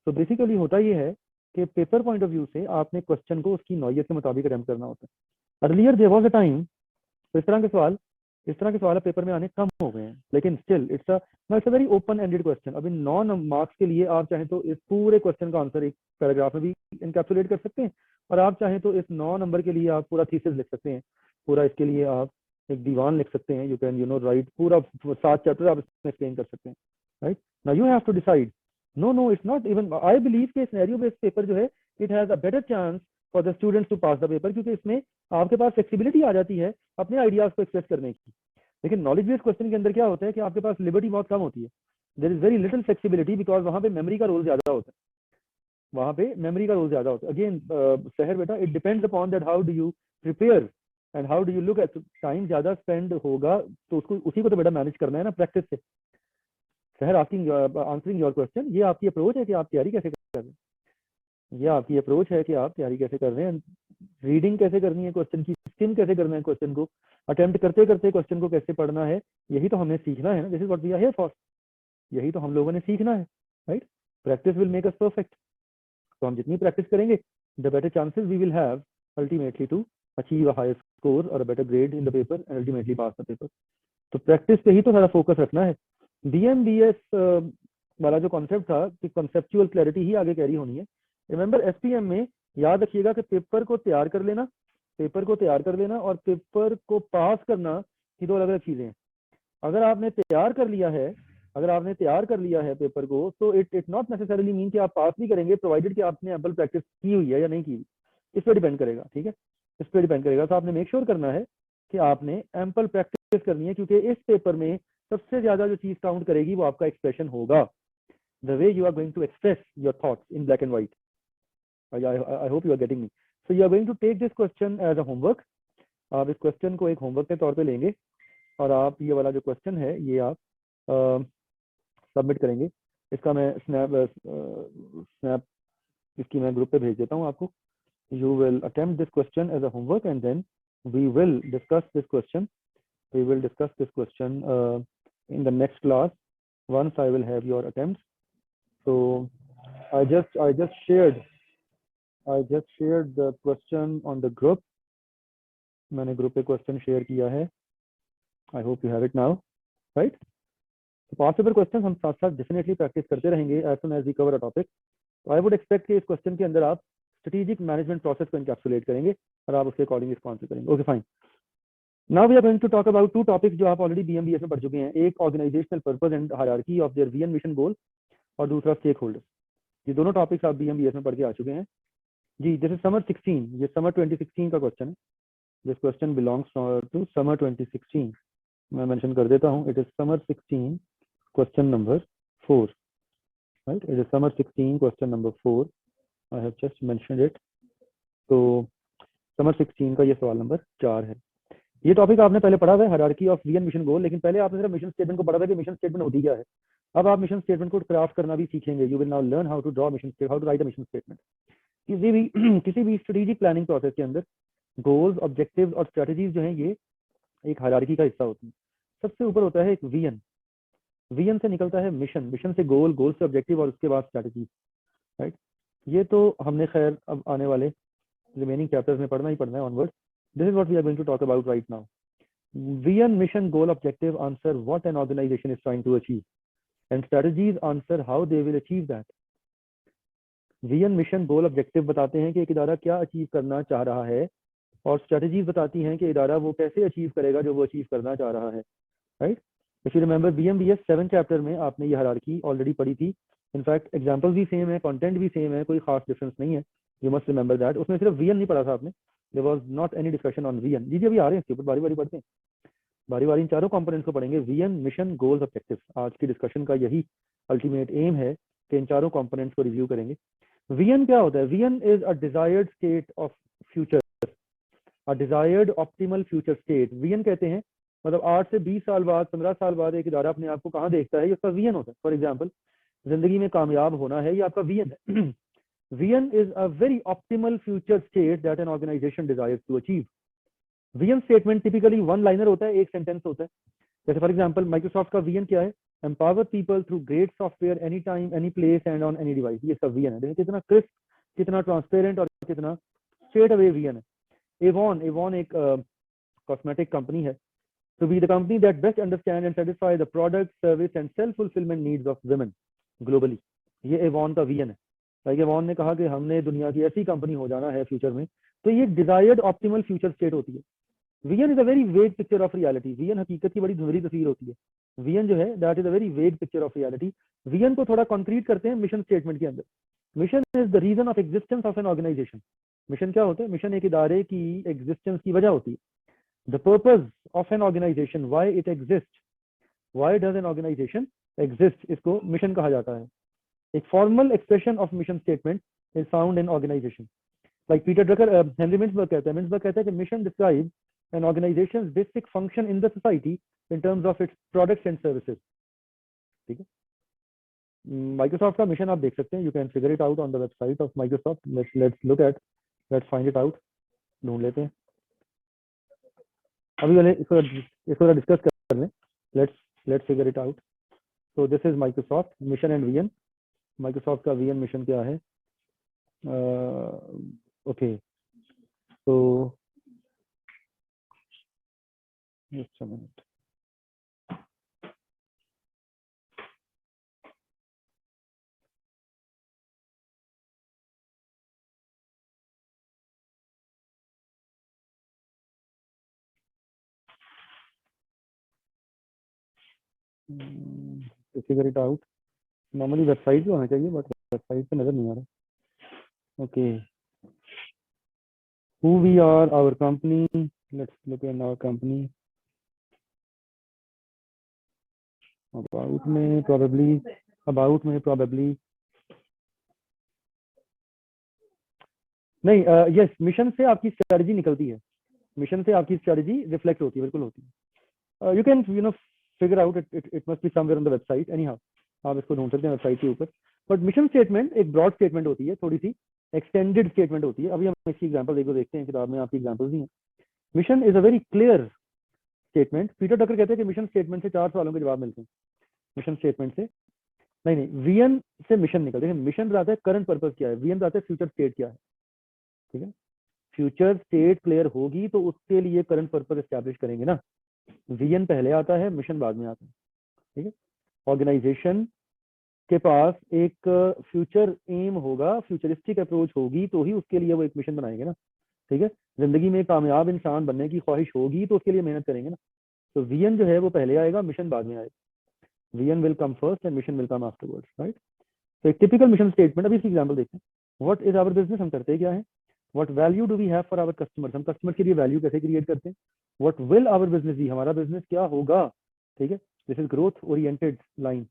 So basically होता ये है कि paper point of view से आपने क्वेश्चन को उसकी नौइयत के मुताबिक अटेम्प्ट करना होता है। Earlier there was a time, तो इस तरह के सवाल पेपर में आने कम हो गए हैं, लेकिन still it's a very open ended question. अभी 9 मार्क्स के लिए आप चाहें तो इस पूरे क्वेश्चन का आंसर एक पैराग्राफ में भी इनकैप्सुलेट कर सकते हैं, और आप चाहें तो इस 9 नंबर के लिए आप पूरा थीसिस लिख सकते हैं, पूरा इसके लिए आप एक दीवान लिख सकते हैं। यू कैन राइट पूरा 7 चैप्टर आप इसमें एक्सप्लेन कर सकते हैं, राइट। Now you have to decide, no it's not even, I believe कि सिनेरियो बेस्ड पेपर जो है it has a better chance for the students to pass the paper, क्योंकि इसमें आपके पास फ्लेक्सिबिलिटी आ जाती है अपने आइडियाज को एक्सप्रेस करने की। लेकिन नॉलेज बेस्ड क्वेश्चन के अंदर क्या होता है कि आपके पास लिबर्टी बहुत कम होती है, there is very little flexibility, because वहां पे मेमोरी का रोल ज्यादा होता है, वहां पे मेमोरी का रोल ज्यादा होता है। अगेन शहर बेटा, it depends upon that how do you prepare and how do you look eight. Time ज्यादा स्पेंड होगा तो उसको उसी को तो बेटा मैनेज करना है ना प्रैक्टिस से। शहर आस्किंग आंसरिंग योर क्वेश्चन, ये आपकी अप्रोच है कि आप तैयारी कैसे कर रहे हैं, ये आपकी अप्रोच है कि आप तैयारी कैसे कर रहे हैं, रीडिंग कैसे करनी है क्वेश्चन की, स्किम कैसे करना है क्वेश्चन को, अटेम्प्ट करते करते क्वेश्चन को कैसे पढ़ना है, यही तो हमें सीखना है ना। This is what we are here for, यही तो हम लोगों ने सीखना है, right. Practice will make us perfect. तो हम जितनी प्रैक्टिस करेंगे the better chances we will have ultimately to achieve a higher score और a better grade in the paper and ultimately pass the paper. तो प्रैक्टिस पे ही तो सारा फोकस रखना है। BMBS वाला जो कॉन्सेप्ट था कि कॉन्सेप्चुअल क्लैरिटी ही आगे कैरी होनी है। रिमेंबर SPM में याद रखिएगा कि पेपर को तैयार कर लेना, पेपर को तैयार कर लेना और पेपर को पास करना ये दो अलग अलग चीजें हैं। अगर आपने तैयार कर लिया है, अगर आपने तैयार कर लिया है पेपर को, तो इट नॉट नेसेसरीली मीन कि आप पास भी करेंगे, प्रोवाइडेड कि आपने एम्पल प्रैक्टिस की हुई है या नहीं की, इस पर डिपेंड करेगा, ठीक है, इस पर डिपेंड करेगा। तो आपने मेक श्योर करना है कि आपने एम्पल प्रैक्टिस करनी है, क्योंकि इस पेपर में सबसे ज्यादा जो चीज काउंट करेगी वो आपका एक्सप्रेशन होगा, the way you are going to express your thoughts in black and white. I hope you are getting me. So you are going to take this question as a homework. आप इस question को एक homework के तौर पे लेंगे और आप ये वाला जो क्वेश्चन है ये आप सबमिट करेंगे। इसका मैं स्नैप इसकी मैं ग्रुप पे भेज देता हूँ आपको। You will attempt this question as a homework and then we will discuss this question. We will discuss this question in the next class once I will have your attempts. So I just shared the question on the group. मैंने group पे question share किया है. I hope you have it now, right? So past paper questions हम साथ साथ definitely practice करते रहेंगे as soon as we cover a topic. So I would expect कि इस question के अंदर आप strategic management process को encapsulate करेंगे और आप उसके according response करेंगे. Okay, fine. Now we are going to talk about two topics जो आप already BMBS में पढ़ चुके हैं. एक organizational purpose and hierarchy of their vision mission goal और दूसरा stakeholders. ये दोनों topics आप BMBS में पढ़ के आ चुके हैं. जी, this is summer 16. ये summer 2016 का question है. This question belongs to summer 2016. मैं mention कर देता हूँ. It is summer 16 question number 4. Right? It is summer 16 question number 4. I have just mentioned it. तो summer 16 का ये सवाल नंबर 4 है. ये टॉपिक आपने पहले पढ़ा हुआ है हायरार्की ऑफ विजन मिशन गोल, लेकिन पहले आपने सिर्फ मिशन स्टेटमेंट को पढ़ा था कि मिशन स्टेटमेंट होती क्या है. अब आप मिशन स्टेटमेंट को क्राफ्ट करना भी सीखेंगे. You will now learn how to draw mission statement, how to write a mission statement. किसी भी स्ट्रेटेजिक प्लानिंग प्रोसेस के अंदर गोल्स, ऑब्जेक्टिव्स और स्ट्रेटजीज जो हैं ये एक हायरार्की का हिस्सा होती है. सबसे ऊपर होता है एक विजन. विजन से निकलता है मिशन, मिशन से गोल, गोल से ऑब्जेक्टिव और उसके बाद स्ट्रेटजीज. राइट. ये तो हमने खैर अब आने वाले रिमेनिंग चैप्टर्स में पढ़ना ही पढ़ना है onward. This is what we are going to talk about right now. Vision, mission, goal, objective answer what an organization is trying to achieve, and strategies answer how they will achieve that. Vision, mission, goal, objective बताते हैं कि एक इदारा क्या achieve करना चाह रहा है और strategies बताती हैं कि इदारा वो कैसे अचीव करेगा जो वो अचीव करना चाह रहा है. Right? If you remember BMBS 7 chapter में आपने ये हायरार्की ऑलरेडी पढ़ी थी. इनफैक्ट एग्जाम्पल भी सेम है, कंटेंट भी सेम है, कोई खास डिफरेंस नहीं है. You must remember that. उसमें सिर्फ विजन नहीं पढ़ा था आपने. There was not any discussion on vision. जी अभी आ रहे हैं इसके ऊपर बारी बारी पढ़ते हैं. बारी बारी इन चारों कंपोनेंट्स को पढ़ेंगे. Vision, mission, goals, objectives. आज की डिस्कशन का यही अल्टीमेट एम है कि इन चारों कंपोनेंट्स को रिव्यू करेंगे. विजन क्या होता है? Vision is a desired state of future, a desired optimal future state. Vision कहते हैं मतलब 8 से 20 साल बाद, 15 साल बाद एक इदारा अपने आप को कहाँ देखता है, ये उसका विजन होता है. फॉर एग्जाम्पल जिंदगी में कामयाब होना है, ये आपका विजन है. Vision is a very optimal future state that an organization desires to achieve. Vision statement typically one liner होता है, एक सेंटेंस होता है. जैसे फॉर एग्जांपल माइक्रोसॉफ्ट का विजन क्या है? Empower people through great software anytime, any place and on any device. ये सब विजन है. देखिए कितना क्रिस्प, कितना ट्रांसपेरेंट और कितना स्ट्रेट अवे विजन है. एवॉन एक कॉस्मेटिक कंपनी है. To be the company that best understand and satisfy the product, service and self-fulfillment needs of women globally. ये एवॉन का विजन है. लाइक एवॉन ने कहा कि हमने दुनिया की ऐसी कंपनी हो जाना है फ्यूचर में. तो ये डिजायर्ड ऑप्टिमल फ्यूचर स्टेट होती है. Vision is a very vague picture of reality. Vision हकीकत की बड़ी धुंधली तस्वीर होती है. विजन जो है that is a very vague picture of reality. Vision को थोड़ा कॉन्क्रीट करते हैं मिशन स्टेटमेंट के अंदर. Mission is the reason of existence of an organization. Mission क्या होता है? मिशन एक इदारे की एग्जिस्टेंस की वजह होती है. The purpose of an organization, why it exist, why does an organization exist, इसको मिशन कहा जाता है. A formal expression of mission statement is found in organization. Like Peter Drucker, Henry Mintzberg कहता है कि mission describes an organization's basic function in the society in terms of its products and services. ठीक है. Microsoft का mission आप देख सकते हैं. You can figure it out on the website of Microsoft. Let's find it out. ढूंढ लेते हैं. अभी वाले इसको डिस्कस कर लें. Let's figure it out. So this is Microsoft mission and vision. Microsoft का विजन मिशन क्या है? ओके, तो just a minute. Figure it out. Normally website भी होना चाहिए बट वेबसाइट पे नजर नहीं आ रहा. Okay, who we are, our company. Let's look at our company. About में probably नहीं. यस, मिशन से आपकी स्ट्रेटजी निकलती है. मिशन से आपकी स्ट्रेटजी रिफ्लेक्ट होती है, बिल्कुल होती है. You can figure out it must be somewhere on the website. Anyhow आप इसको ढूंढ सकते हैं वेबसाइट के ऊपर. बट मिशन स्टेटमेंट एक ब्रॉड स्टेटमेंट होती है, थोड़ी सी एक्सटेंडेड स्टेटमेंट होती है. अभी हम इसकी एग्जांपल देखते हैं, किताब में आपकी एग्जांपल्स ही हैं. Mission is a very clear statement, Peter Drucker कहते हैं कि मिशन स्टेटमेंट से 4 सवालों के जवाब मिलते हैं। मिशन स्टेटमेंट से नहीं, वीएन से मिशन निकलते हैं। मिशन बताता है करंट पर्पस क्या है, वीएन बताता है फ्यूचर स्टेट क्या है। ठीक है, फ्यूचर स्टेट क्लियर होगी तो उसके लिए करंट पर्पस एस्टैब्लिश करेंगे ना। वीएन पहले आता है, मिशन बाद में आता है। ठीक है, ऑर्गेनाइजेशन के पास एक फ्यूचर एम होगा, फ्यूचरिस्टिक अप्रोच होगी तो ही उसके लिए वो एक मिशन बनाएंगे ना। ठीक है, जिंदगी में कामयाब इंसान बनने की ख्वाहिश होगी तो उसके लिए मेहनत करेंगे ना। तो वीएन जो है वो पहले आएगा, मिशन बाद में आएगा। Vision will come first and mission will come afterwards, right. तो एक टिपिकल मिशन स्टेटमेंट, अभी इसकी एग्जांपल देखते हैं। व्हाट इज आवर बिजनेस, हम करते क्या है। What value do we have for our customers, हम कस्टमर के लिए वैल्यू कैसे क्रिएट करते हैं। What will our business be, हमारा बिजनेस क्या होगा। ठीक है, this is growth oriented line.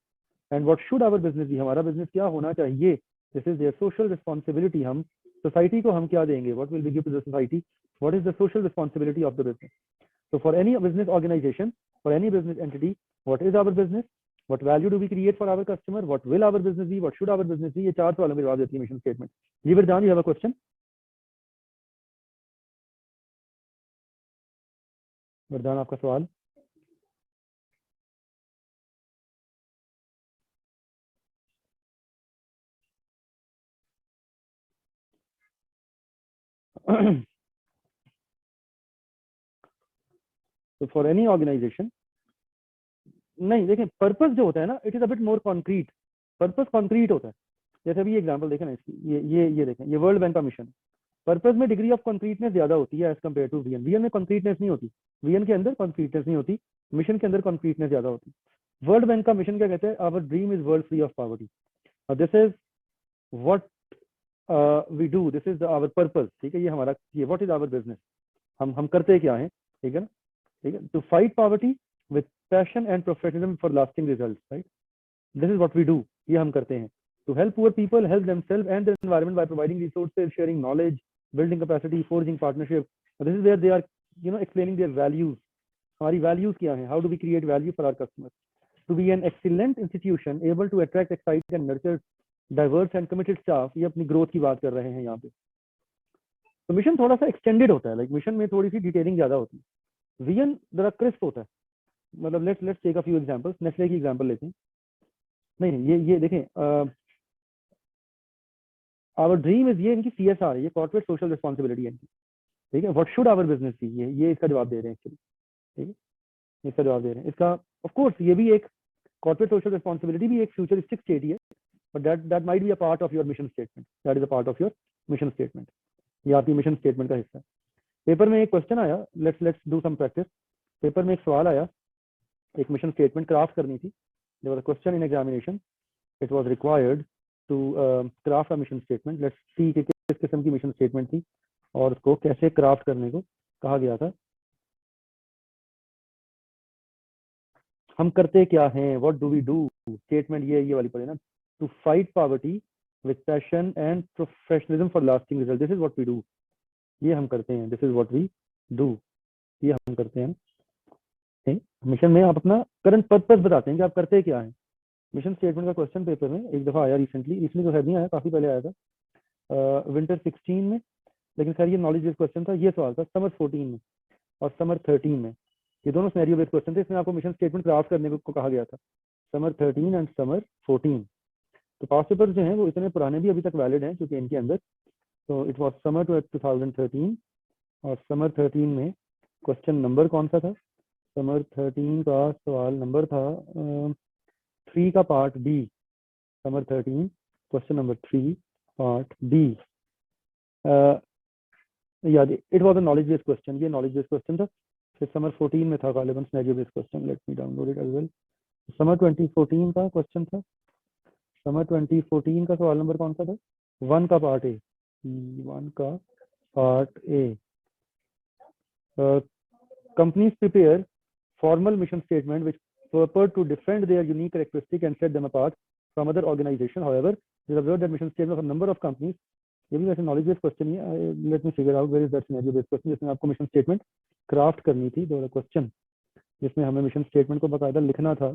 And what should our business be, हमारा बिजनेस क्या होना चाहिए। This is their social responsibility, हम सोसाइटी को हम क्या देंगे, what will be give to the society, what is the social responsibility of the business. So for any business organization, for any business entity, what is our business? What value do we create for our customer? What will our business be? What should our business be? ये 4 सवालों के जवाब देती है mission statement. जी वरदान, you have a question? वरदान, आपका सवाल। So for any organization, नहीं देखें, पर्पस जो होता है ना, it is a bit more concrete. Purpose concrete होता है। जैसे अभी एग्जांपल देखें ना इसकी, ये देखें, ये वर्ल्ड बैंक का मिशन। पर्पस में डिग्री ऑफ कॉन्क्रीटनेस ज्यादा होती है as compare to vision. Vision में कॉन्क्रीटनेस नहीं होती, वीएन के अंदर कॉन्क्रीटनेस नहीं होती, मिशन के अंदर कॉन्क्रीटनेस ज्यादा होती है। वर्ल्ड बैंक का मिशन क्या कहते हैं, our dream is world free of poverty. This is what we do, this is our purpose. ठीक है, ये हमारा, ये व्हाट इज आवर बिजनेस, हम करते क्या है। ठीक है ना, ठीक है, to fight poverty with passion and professionalism for lasting result, right. This is what we do, ये हम करते हैं। To help poor people help themselves and the environment by providing resources, sharing knowledge, building capacity, forging partnership. This is where they are, explaining their values. हमारी values क्या हैं? How do we create value for our customers? To be an excellent institution, able to attract, excite and nurture diverse and committed staff. ये अपनी growth की बात कर रहे हैं यहाँ पे। तो मिशन थोड़ा सा एक्सटेंडेड होता है, लाइक मिशन में थोड़ी सी डिटेलिंग ज्यादा होती है। विजन जरा क्रिस्प होता है। मतलब let's take a few examples. Nestle की एग्जांपल लेते हैं। नहीं, ये देखें, आवर ड्रीम इज, ये इनकी CSR है, ये कॉर्पोरेट सोशल रिस्पॉन्सिबिलिटी है इनकी। ठीक है, what should our business be, ये इसका जवाब दे रहे हैं एक्चुअली। ठीक है, इसका जवाब दे रहे हैं। इसका ऑफ कोर्स ये भी एक कॉर्पोरेट सोशल रिस्पॉन्सिबिलिटी भी एक फ्यूचरिस्टिक स्टेट ही है, but that might be a part of your mission statement. That is a part of your mission statement. ये आपकी मिशन स्टेटमेंट का हिस्सा है। पेपर में एक क्वेश्चन आया, let's do some practice. Paper में एक सवाल आया, एक मिशन स्टेटमेंट क्राफ्ट करनी थी। There was a question in examination, it was required to craft a mission statement. Let's see कि किस किस्म की मिशन स्टेटमेंट थी और उसको कैसे क्राफ्ट करने को कहा गया था। हम करते क्या हैं, what do we do. Statement ये वाली पढ़े ना, to fight poverty with passion and professionalism for lasting result. This is what we do, ये हम करते हैं। This is what we do, ये हम करते हैं। मिशन में आप अपना करंट पर्पस बताते हैं कि आप करते क्या हैं। मिशन स्टेटमेंट का क्वेश्चन पेपर में एक दफा आया रिसेंटली तो शायद नहीं आया, काफी पहले आया था, विंटर 16 में। लेकिन खैर ये नॉलेज बेस्ड क्वेश्चन था। ये सवाल था समर 14 में और समर 13 में। ये दोनों सिनेरियो बेस्ड क्वेश्चन थे, इसमें आपको मिशन स्टेटमेंट क्राफ्ट करने को कहा गया था, समर 13 एंड समर 14। तो पास्ट पेपर जो हैं वो इतने पुराने भी अभी तक वैलिड हैं क्योंकि इनके अंदर, तो इट वाज समर 2013 और समर 13 में क्वेश्चन नंबर कौन सा था। समर 13 का सवाल नंबर था 3 का part B. Summer 13 question number 3 part B. याद, it was a knowledge based question, ये नॉलेज बेस्ड क्वेश्चन था। फिर समर 14 में था गालिबन scenario based question. Let me download it as well. Summer 2014 का क्वेश्चन था। समर 2014 का सवाल नंबर कौन सा था, 1 का पार्ट ए। 1 का part A. Companies prepare formal mission statement which purport to defend their unique characteristic and set them apart from other organization. However, it is observed that mission statement of a number of companies, ये भी वैसे knowledge based question ही है। Let me figure out where is that scenario based question जिसमें आपको mission statement craft करनी थी। दो क्वेश्चन जिसमें हमें मिशन स्टेटमेंट को बाकायदा लिखना था।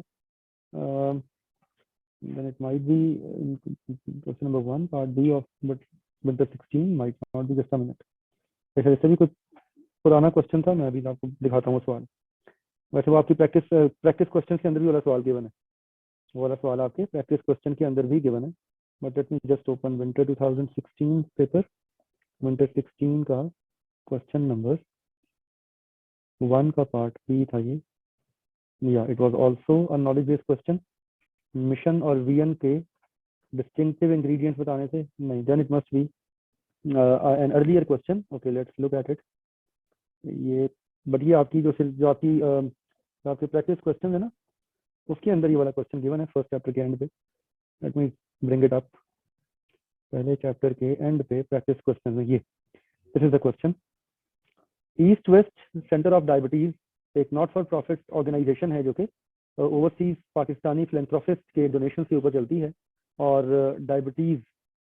Then it might be question number 1 part B of but winter 16 might not be. Just a minute. ऐसे भी कुछ पुराना क्वेश्चन था, मैं अभी आपको दिखाता हूँ सवाल। वैसे वो आपकी प्रैक्टिस क्वेश्चन के अंदर भी वाला सवाल गिवन है, वो वाला सवाल आपके प्रैक्टिस क्वेश्चन के अंदर भी गिवन है। But let me just open winter 2016 paper, winter 16 का क्वेश्चन नंबर 1 का पार्ट बी था ये। या it was also a knowledge based question. Mission और वीएन के डिस्टिंक्टिव इंग्रेडिएंट्स बताने थे, नहीं, then it must be an earlier question. Okay, let's look at it. ये बट ये आपकी जो आपके प्रैक्टिस क्वेश्चन है ना, उसके अंदर ये वाला क्वेश्चन गिवन है फर्स्ट चैप्टर के एंड पे। Let me bring it up. पहले चैप्टर के एंड पे प्रैक्टिस क्वेश्चन में ये, this is the question. East west centre of diabetes एक नॉट फॉर प्रॉफिट ऑर्गेनाइजेशन है जो कि ओवरसीज पाकिस्तानी फिलैंथ्रोपिस्ट के डोनेशन के ऊपर चलती है और डायबिटीज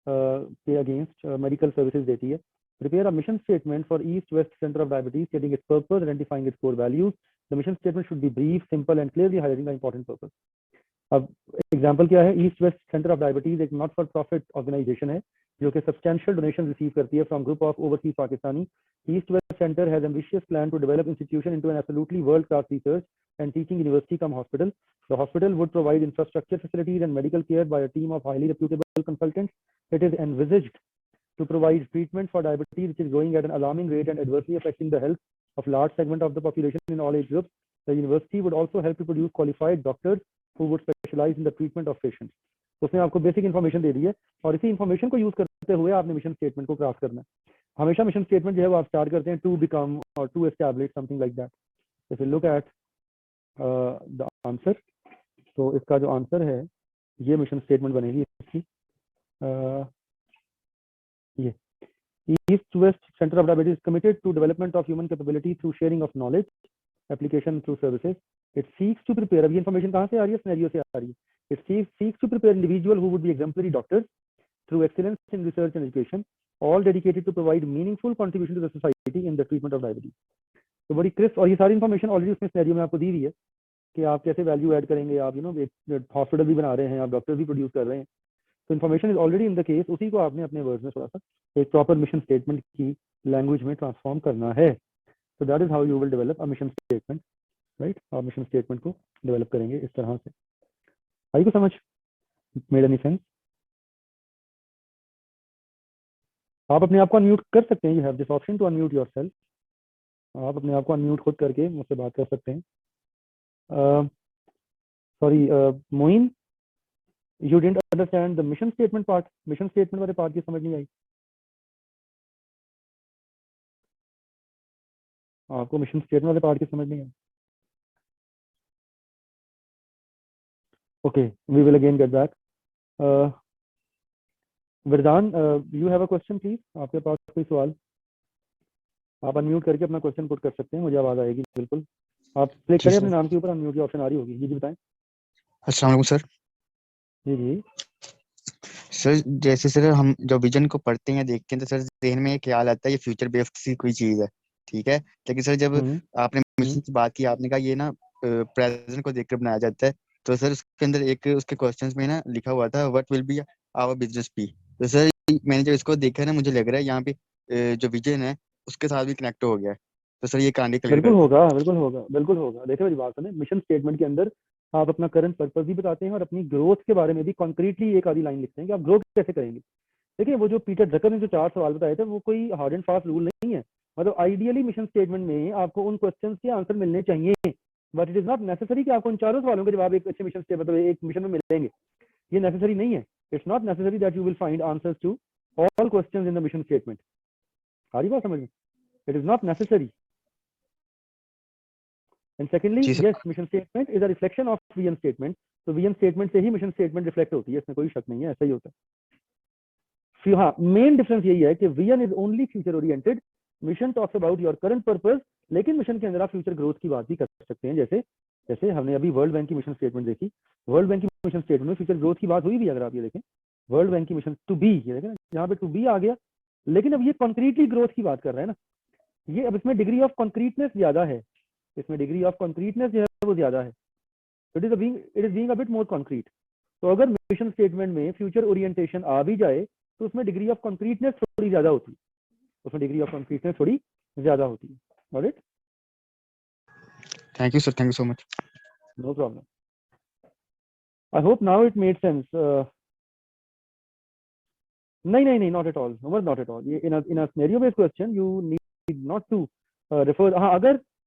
के अगेंस्ट मेडिकल सर्विसेज देती है। Prepare a mission statement for East West Center of Diabetes, stating its purpose, identifying its core values. The mission statement should be brief, simple, and clearly highlighting the important purpose. अब example क्या है, east west centre of diabetes एक not for profit organisation है जो कि substantial donation receive करती है from group of overseas Pakistani. East west centre has ambitious plan to develop institution into an absolutely world class research and teaching university cum hospital. The hospital would provide infrastructure, facilities, and medical care by a team of highly reputable consultants. It is envisaged to provide treatment for diabetes, which is growing at an alarming rate and adversely affecting the health of large segment of the population in all age groups. The university would also help to produce qualified doctors who would specialize in the treatment of patients. उसने आपको basic information दे दी है और इसी information को use करते हुए आपने mission statement को क्राफ्ट करना है। हमेशा मिशन स्टेटमेंट जो है वो आप स्टार्ट करते हैं टू बिकम और to establish something like that. If you look at the answer, तो इसका जो आंसर है ये मिशन स्टेटमेंट बनेगी इसकी। ये East West Center of Diabetes is committed to development of human capability through sharing of knowledge, application through services. It seeks to prepare, अब ये information कहाँ से आ रही है, सिनेरियो से आ रही है। It seeks to prepare individual who would be exemplary doctors through excellence in research and education, all dedicated to provide meaningful contribution to the society in the treatment of diabetes. तो बड़ी crisp, और ये सारी information already उसमें scenario में आपको दी हुई है कि आप कैसे वैल्यू ऐड करेंगे। आप एक हॉस्पिटल भी बना रहे हैं, आप डॉक्टर भी प्रोड्यूस कर रहे हैं, तो information is already in the case. उसी को आपने अपने वर्ड्स में थोड़ा सा एक प्रॉपर मिशन स्टेटमेंट की लैंग्वेज में ट्रांसफॉर्म करना है। तो that is how you will develop a mission statement, right. आप मिशन स्टेटमेंट को डेवलप करेंगे इस तरह से। आई को समझ? Made any sense? आप अपने आप को अनम्यूट कर सकते हैं, you have this option to unmute yourself. आप अपने आप को अनम्यूट खुद करके मुझसे बात कर सकते हैं। Sorry Moin, you didn't understand the mission statement part, mission statement वाले पार्ट की समझ नहीं आई आपको, मिशन स्टेटमेंट वाले पार्ट की समझ नहीं आई। Okay, we will again get back. Vardan, you have a question please, आपके पास कोई सवाल? आप अनम्यूट करके अपना क्वेश्चन पुट कर सकते हैं, मुझे आवाज आएगी बिल्कुल। आप क्लिक करें अपने नाम के ऊपर, अनम्यूट की ऑप्शन आ रही होगी। जी जी बताएं। अस्सलाम वालेकुम सर। जी जी सर जैसे सर हम जब विजन को पढ़ते हैं देखते हैं तो सर जहन में ख्याल आता है ये फ्यूचर बेस्ड सी कोई चीज है, ठीक है। लेकिन सर जब आपने मिशन की बात की, आपने कहा ये ना प्रेजेंट को देखकर बनाया जाता है, तो सर उसके अंदर एक उसके क्वेश्चंस में ना लिखा हुआ था what will be our business be. तो सर मैंने जब इसको देखा ना, मुझे लग रहा है यहाँ पे जो विजन है उसके साथ भी कनेक्ट हो गया है। तो सर ये कहानी क्लियर बिल्कुल कर दें। होगा, बिल्कुल होगा, बिल्कुल होगा। देखिए मेरी बात सुने, मिशन स्टेटमेंट के अंदर आप अपना करंट पर्पस भी बताते हैं और अपनी ग्रोथ के बारे में भी कॉन्क्रीटली एक आधी लाइन लिखते हैं कि आप ग्रोथ कैसे करेंगे। देखिए वो जो पीटर ड्रकर ने जो 4 सवाल बताए थे वो कोई हार्ड एंड फास्ट रूल नहीं है। मतलब आइडियली मिशन स्टेटमेंट में आपको उन क्वेश्चंस के आंसर मिलने चाहिए, but it is not necessary कि आपको उन 4 सवालों के जवाब एक अच्छे मिशन स्टेटमेंट मतलब एक मिशन में मिलेंगे। ये नेसेसरी नहीं है। It's not necessary that you will find answers to all questions in the mission statement. सारी बात समझ में? It is not necessary. And secondly, yes, mission statement is a reflection of vision statement. तो vision statement से ही mission statement reflect होती है, इसमें कोई शक नहीं है, ऐसा ही होता है। हाँ, मेन डिफरेंस यही है कि vision is only future oriented, mission talks about your current purpose, लेकिन मिशन के अंदर आप फ्यूचर ग्रोथ की बात भी कर सकते हैं। जैसे जैसे हमने अभी वर्ल्ड बैंक की मिशन स्टेटमेंट देखी, वर्ल्ड बैंक की मिशन स्टेटमेंट में फ्यूचर ग्रोथ की बात हुई भी, अगर आप ये देखें वर्ल्ड बैंक की मिशन टू बी, ये देखें यहाँ पे टू बी आ गया, लेकिन अब ये कॉन्क्रीटली ग्रोथ की बात कर रहे हैं ना। ये अब इसमें डिग्री ऑफ कॉन्क्रीटनेस ज्यादा है, इसमें डिग्री ऑफ कॉन्क्रीटनेस जो है वो ज्यादा है। It is being a bit more concrete. तो अगर मिशन स्टेटमेंट में फ्यूचर ओरिएंटेशन आ भी जाए तो उसमें डिग्री ऑफ कॉन्क्रीटनेस थोड़ी ज्यादा होती है, उसमें डिग्री ऑफ कॉन्क्रीटनेस थोड़ी ज्यादा होती है। Alright, thank you sir, thank you so much. No problem. I hope now it made sense. नहीं, not at all. No, not at all. In a scenario based question, you need not to refer. हाँ,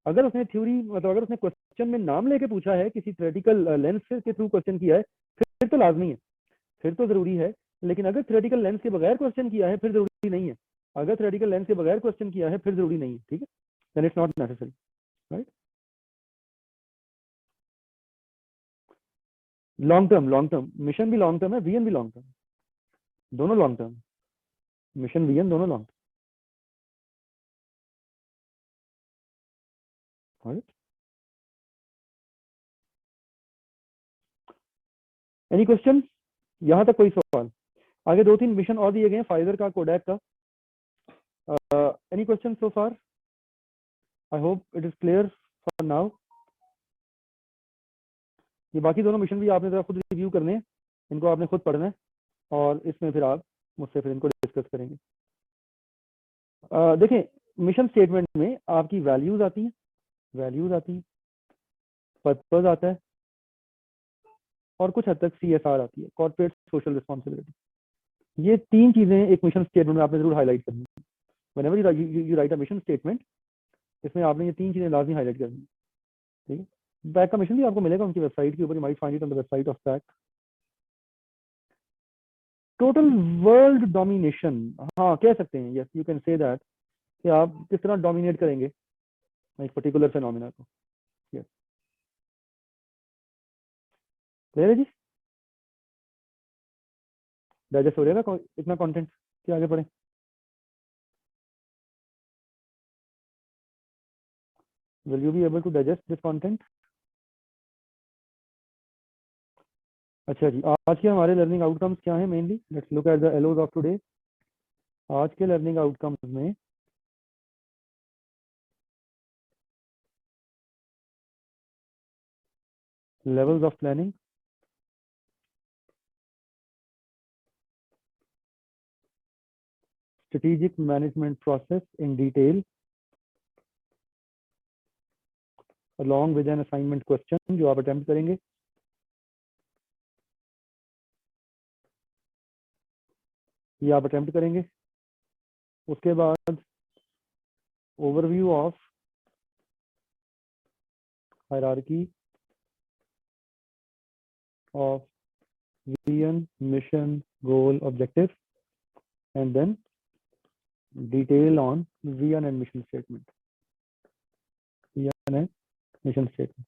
अगर उसने theory मतलब अगर उसने question में नाम लेके पूछा है, किसी थ्योरेटिकल लेंस के थ्रू क्वेश्चन किया है, फिर तो लाजमी है, फिर तो जरूरी है। लेकिन अगर थ्योरेटिकल लेंस के बगैर क्वेश्चन किया है, फिर जरूरी नहीं है। अगर थ्योरेटिकल लेंस के बगैर क्वेश्चन किया है, फिर जरूरी नहीं है। ठीक है, then it's not necessary, right. Long term mission भी लॉन्ग टर्म है, वीएन भी लॉन्ग टर्म, दोनों लॉन्ग टर्म, मिशन वीएन दोनों long term, right. Any question? यहां तक कोई सवाल? आगे 2-3 मिशन और दिए गए हैं, फाइजर का, कोडैक का। Any question so far? I hope it is clear for now. ये बाकी दोनों मिशन भी आपने जरा खुद रिव्यू करने हैं, इनको आपने खुद पढ़ना है, और इसमें फिर आप मुझसे फिर इनको डिस्कस करेंगे। देखें, मिशन स्टेटमेंट में आपकी वैल्यूज आती हैं, पर्पस आता है, और कुछ हद तक CSR आती है, कॉर्पोरेट सोशल रिस्पॉन्सिबिलिटी। ये 3 चीजें एक मिशन स्टेटमेंट में आपने जरूर हाईलाइट करनी है। Whenever you right a mission statement, इसमें आपने ये 3 चीजें लाजमी हाईलाइट करनी है। ठीक है, बैक का मिशन भी आपको मिलेगा उनकी वेबसाइट के ऊपर, you might find it on the website of back. Total world domination, हाँ कह सकते हैं, yes you can say that, कि आप किस तरह डोमिनेट करेंगे एक पर्टिकुलर फेनोमेना को। यस, क्लियर है जी? डाइजेस्ट हो जाएगा इतना कंटेंट कि आगे बढ़े? Will you be able to digest this content? अच्छा जी, आज के हमारे लर्निंग आउटकम्स क्या हैं mainly? Let's look at the LOs of today. आज के लर्निंग आउटकम्स में levels of planning, strategic management process in detail along with an assignment question जो आप अटेम्प्ट करेंगे, ये आप अटेम्प्ट करेंगे। उसके बाद overview of hierarchy of vision, mission, goal, objective, and then detail on vision and mission statement, vision and mission statement.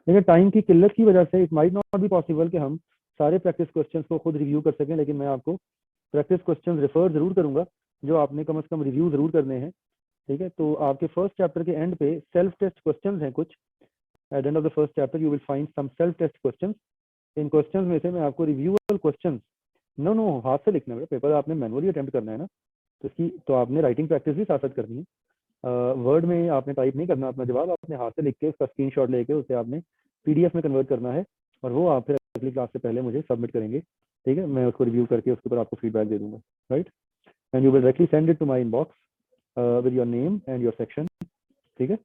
लेकिन time की किल्लत की वजह से it might not be possible कि हम सारे प्रैक्टिस क्वेश्चंस को खुद रिव्यू कर सकें, लेकिन मैं आपको प्रैक्टिस क्वेश्चंस रेफर जरूर करूंगा जो आपने कम से कम रिव्यू जरूर करने हैं। ठीक है, तो आपके फर्स्ट चैप्टर के एंड पे सेल्फ टेस्ट क्वेश्चंस हैं कुछ। At end of the first chapter you will find some self test questions. इन क्वेश्चंस में से मैं आपको रिव्यूअल क्वेश्चंस, नो हाथ से लिखना है, पेपर आपने मैनुअली अटेम्प्ट करना है ना, तो इसकी तो आपने राइटिंग प्रैक्टिस भी साथ साथ करनी है। वर्ड में आपने टाइप नहीं करना अपना जवाब, आपने हाथ से लिख के उसका स्क्रीनशॉट लेके उसे आपने PDF में कन्वर्ट करना है, और वो आप फिर अगली क्लास से पहले मुझे सबमिट करेंगे। ठीक है, मैं उसको रिव्यू करके उसके ऊपर आपको फीडबैक दे दूंगा, right. And you will directly send it to my inbox with your name and your section. ठीक है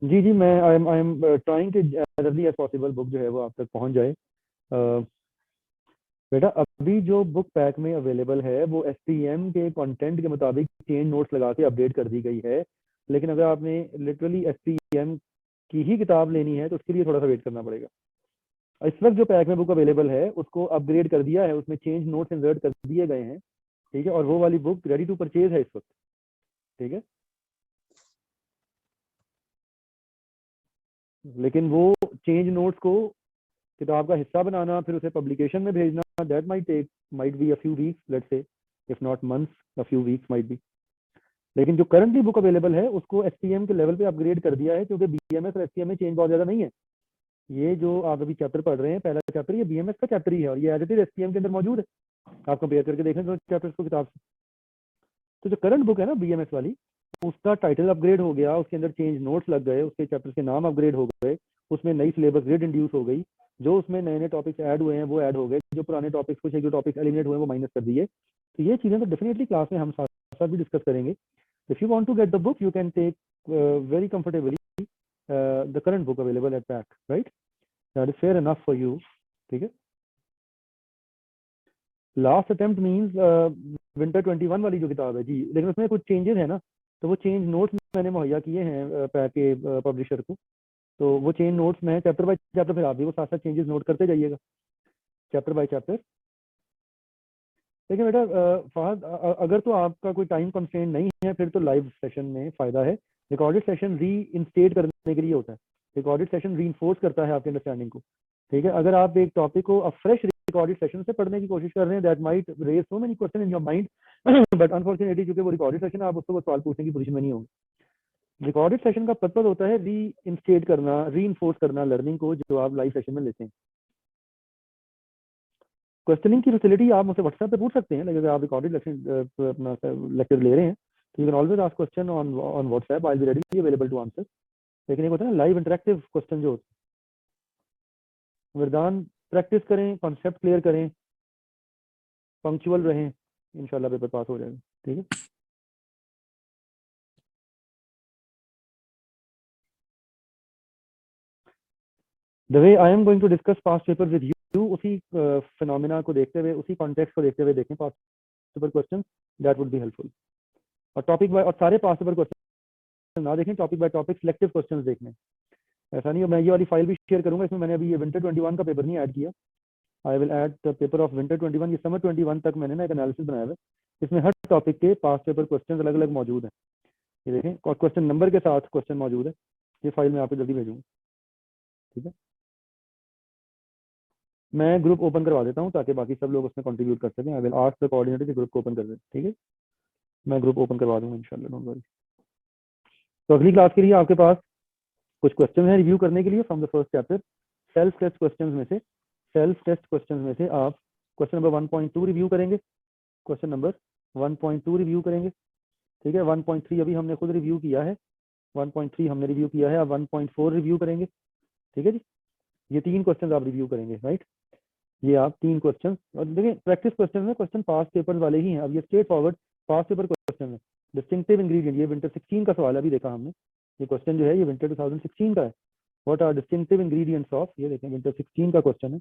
जी, मैं I am trying to as early as possible book जो है वो आप तक पहुंच जाए। बेटा अभी जो बुक पैक में अवेलेबल है वो STM के कंटेंट के मुताबिक चेंज नोट्स लगा के अपडेट कर दी गई है, लेकिन अगर आपने लिटरली STM की ही किताब लेनी है तो उसके लिए थोड़ा सा वेट करना पड़ेगा। इस वक्त जो पैक में बुक अवेलेबल है उसको अपग्रेड कर दिया है, उसमें चेंज नोट्स इंसर्ट कर दिए गए हैं। ठीक है, और वो वाली बुक रेडी टू परचेज है इस वक्त। ठीक है, लेकिन वो चेंज नोट्स को किताब का हिस्सा बनाना, फिर उसे पब्लिकेशन में भेजना, that might be a few weeks, let's say if not months, a few weeks might be. लेकिन जो करंटली बुक अवेलेबल है उसको STM के लेवल पे अपग्रेड कर दिया है, क्योंकि BMS और STM में चेंज बहुत ज्यादा नहीं है। ये जो आप अभी चैप्टर पढ़ रहे हैं, पहला चैप्टर, ये BMS का चैप्टर ही है, और ये एज इट इज STM के अंदर मौजूद है। आप कंपेयर करके देखें दोनों चैप्टर्स को किताब से। तो जो करंट बुक है ना BMS वाली, उसका टाइटल अपग्रेड हो गया, उसके अंदर चेंज नोट्स लग गए, उसके चैप्टर्स के नाम अपग्रेड हो गए, उसमें नई सिलेबस ग्रेड इंड्यूस हो गई, जो उसमें नए नए टॉपिक्स ऐड हुए हैं वो ऐड हो गए, जो पुराने टॉपिक्स, कुछ एक जो टॉपिक्स एलिमिनेट हुए वो माइनस कर दिए। तो ये चीजें तो डेफिनेटली क्लास में हम साथ साथ भी डिस्कस करेंगे। If you want to get the book you can take very comfortably the current book available at PAC, right? That is fair enough for you. ठीक है. लास्ट अटेम्प्ट मींस विंटर 21 वाली जो किताब है जी, लेकिन उसमें कुछ चेंजेस है ना, तो वो चेंज नोट्स मैंने मुहैया किए हैं पैक के पब्लिशर को, तो वो चेंज नोट्स में चैप्टर बाय चैप्टर, फिर आप भी वो साथ साथ चेंजेस नोट करते जाइएगा चैप्टर बाय चैप्टर. लेकिन बेटा फहद, अगर तो आपका कोई टाइम कंस्ट्रेंट नहीं है फिर तो लाइव सेशन में फ़ायदा है. रिकॉर्डेड सेशन री इंस्टेट करने के लिए होता है. रिकॉर्डेड सेशन री इन्फोर्स करता है आपके अंडरस्टैंडिंग को. ठीक है, अगर आप एक टॉपिक को फ्रेश रिकॉर्डेड सेशन से पढ़ने की कोशिश कर रहे हैं, that might raise so many question in your mind, but unfortunately क्योंकि वो रिकॉर्डेड सेशन है, आप उसको सवाल पूछने की पोजीशन में नहीं होंगे. रिकॉर्डेड सेशन का पर्पज होता है री इंस्टेट करना, री इन्फोर्स करना लर्निंग को जो आप लाइव सेशन में लेते हैं. क्वेश्चनिंग की फैसिलिटी आप मुझसे व्हाट्सएप पे पूछ सकते हैं, लेकिन अगर आप रिकॉर्डेड लेक्चर अपना लेक्चर ले रहे हैं तो you can always ask question on WhatsApp, I will be ready available to answer. लेकिन एक होता है ना लाइव इंटरेक्टिव क्वेश्चन जो होते हैं, वरदान प्रैक्टिस करें, कॉन्सेप्ट क्लियर करें, पंक्चुअल रहें, इंशाल्लाह पेपर पास हो जाएगा. ठीक है. The way I am going to discuss past papers with you, उसी फिनोमिना को देखते हुए, उसी कॉन्टेक्स्ट को देखते हुए देखें past paper question, that would be helpful. और टॉपिक बाय, और सारे पास्ट पेपर क्वेश्चन ना देखें, topic by topic selective questions देखने. ऐसा नहीं है, मैं ये वाली फाइल भी शेयर करूंगा, इसमें मैंने अभी ये विंटर 21 का पेपर नहीं ऐड किया. I will add the paper of winter 21. ये समर 21 तक मैंने ना एक एनालिसिस बनाया है, इसमें हर टॉपिक के पास्ट पेपर क्वेश्चन अलग अलग मौजूद हैं. ये देखें, और क्वेश्चन नंबर के साथ क्वेश्चन मौजूद है. ये फाइल मैं आपको जल्दी भेजूंगा. ठीक है, मैं ग्रुप ओपन करवा देता हूँ ताकि बाकी सब लोग उसमें कंट्रीब्यूट कर सकें. I will ask the coordinator कि ग्रुप को ओपन कर दें. ठीक है, मैं ग्रुप ओपन करवा दूंगा इंशाल्लाह, डोंट वरी. तो अगली क्लास के लिए आपके पास कुछ क्वेश्चन है रिव्यू करने के लिए from the first chapter. Self test questions में से, सेल्फ टेस्ट क्वेश्चंस में से आप क्वेश्चन नंबर 1.2 रिव्यू करेंगे, क्वेश्चन नंबर 1.2 रिव्यू करेंगे. ठीक है, 1.3 अभी हमने खुद रिव्यू किया है, 1.3 हमने रिव्यू किया है, अब 1.4 रिव्यू करेंगे. ठीक है जी, ये 3 क्वेश्चन आप रिव्यू करेंगे, राइट. ये आप 3 क्वेश्चन, और देखिए प्रैक्टिस क्वेश्चन में क्वेश्चन पास्ट पेपर वाले ही हैं. अब ये straight forward past paper question है. डिस्टिंक्टिव इंग्रेडिएंट, ये विंटर 16 का सवाल है, अभी देखा हमने. ये क्वेश्चन जो है ये विंटर 2016 का है. What are distinctive ingredients of, ये देखें विंटर 16 का क्वेश्चन है,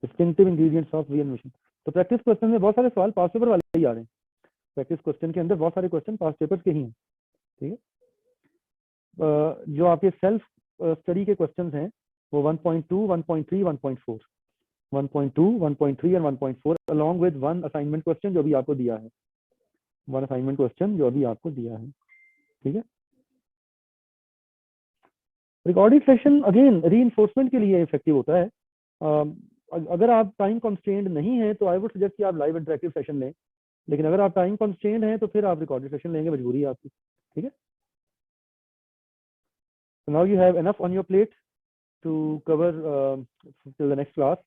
डिस्टिंक्टिव इंग्रेडिएंट्स ऑफ रीएनिमेशन. तो प्रैक्टिस क्वेश्चन में बहुत सारे सवाल पास्ट पेपर वाले ही आ रहे हैं. प्रैक्टिस क्वेश्चन के अंदर बहुत सारे क्वेश्चन पास्ट पेपर के ही हैं. ठीक है, जो आपके सेल्फ स्टडी के क्वेश्चन हैं वो 1.2, 1.3, 1.4, 1.2, 1.3 और 1.4 along with one assignment question जो अभी आपको दिया है, वन असाइनमेंट क्वेश्चन जो अभी आपको दिया है. ठीक है, रिकॉर्डिंग सेशन अगेन रीइंफोर्समेंट के लिए इफेक्टिव होता है. अगर आप टाइम कंस्ट्रेंट नहीं है तो आई वुड सजेस्ट कि आप लाइव इंटरेक्टिव सेशन लें, लेकिन अगर आप टाइम कंस्ट्रेंट हैं तो फिर आप रिकॉर्डेड सेशन लेंगे, मजबूरी है आपकी. ठीक है, so now you have enough on your plate to cover till the next class.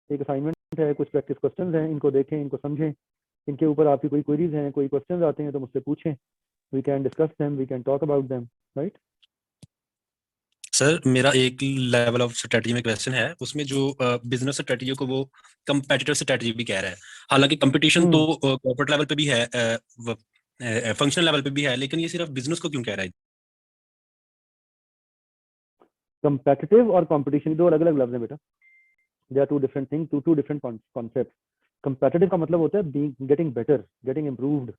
एक असाइनमेंट है, कुछ प्रैक्टिस क्वेश्चंस हैं, इनको देखें, इनको समझें, इनके ऊपर आपकी कोई क्वेरीज हैं, कोई क्वेश्चंस आते हैं तो मुझसे पूछें. We can discuss them, we can talk about them, right. Sir मेरा एक लेवल ऑफ स्ट्रेटजी में क्वेश्चन है, उसमें जो बिजनेस स्ट्रेटजी को वो कंपेटिटिव स्ट्रेटजी भी कह रहा है. हालांकि कंपटीशन तो कॉर्पोरेट लेवल पे भी है, फंक्शनल लेवल पे भी है, लेकिन ये सिर्फ बिजनेस को क्यों कह रहा है? कंपेटिटिव और कंपटीशन दो अलग अलग लफ्ज हैं बेटा. They are two different thing, two different concept. Competitive का मतलब होता है being, getting better, getting improved.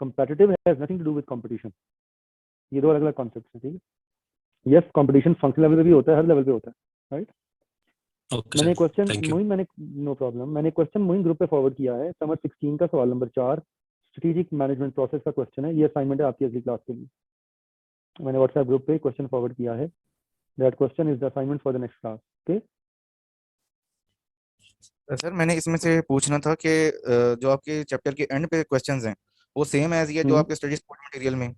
Competitive has nothing to do with competition. ये दो अलग अलग कॉन्सेप्ट हैं. ठीक है, यस कंपटीशन फंक्शनल लेवल पे भी होता है, हर लेवल पे होता है, राइट. मैंने क्वेश्चन मोइन, मैंने नो प्रॉब्लम, मैंने क्वेश्चन मोइन ग्रुप पे फॉरवर्ड किया है. समर 16 का सवाल नंबर 4 स्ट्रेटेजिक मैनेजमेंट प्रोसेस का क्वेश्चन है. ये असाइनमेंट है आपकी अगली क्लास के लिए. मैंने व्हाट्सएप ग्रुप पे क्वेश्चन फॉरवर्ड किया है. That question is the assignment for the next class. Okay sir, मैंने इसमें से पूछना था कि जो आपके चैप्टर के एंड पे क्वेश्चंस हैं वो सेम एज ये जो आपके स्टडी सपोर्ट मटेरियल में?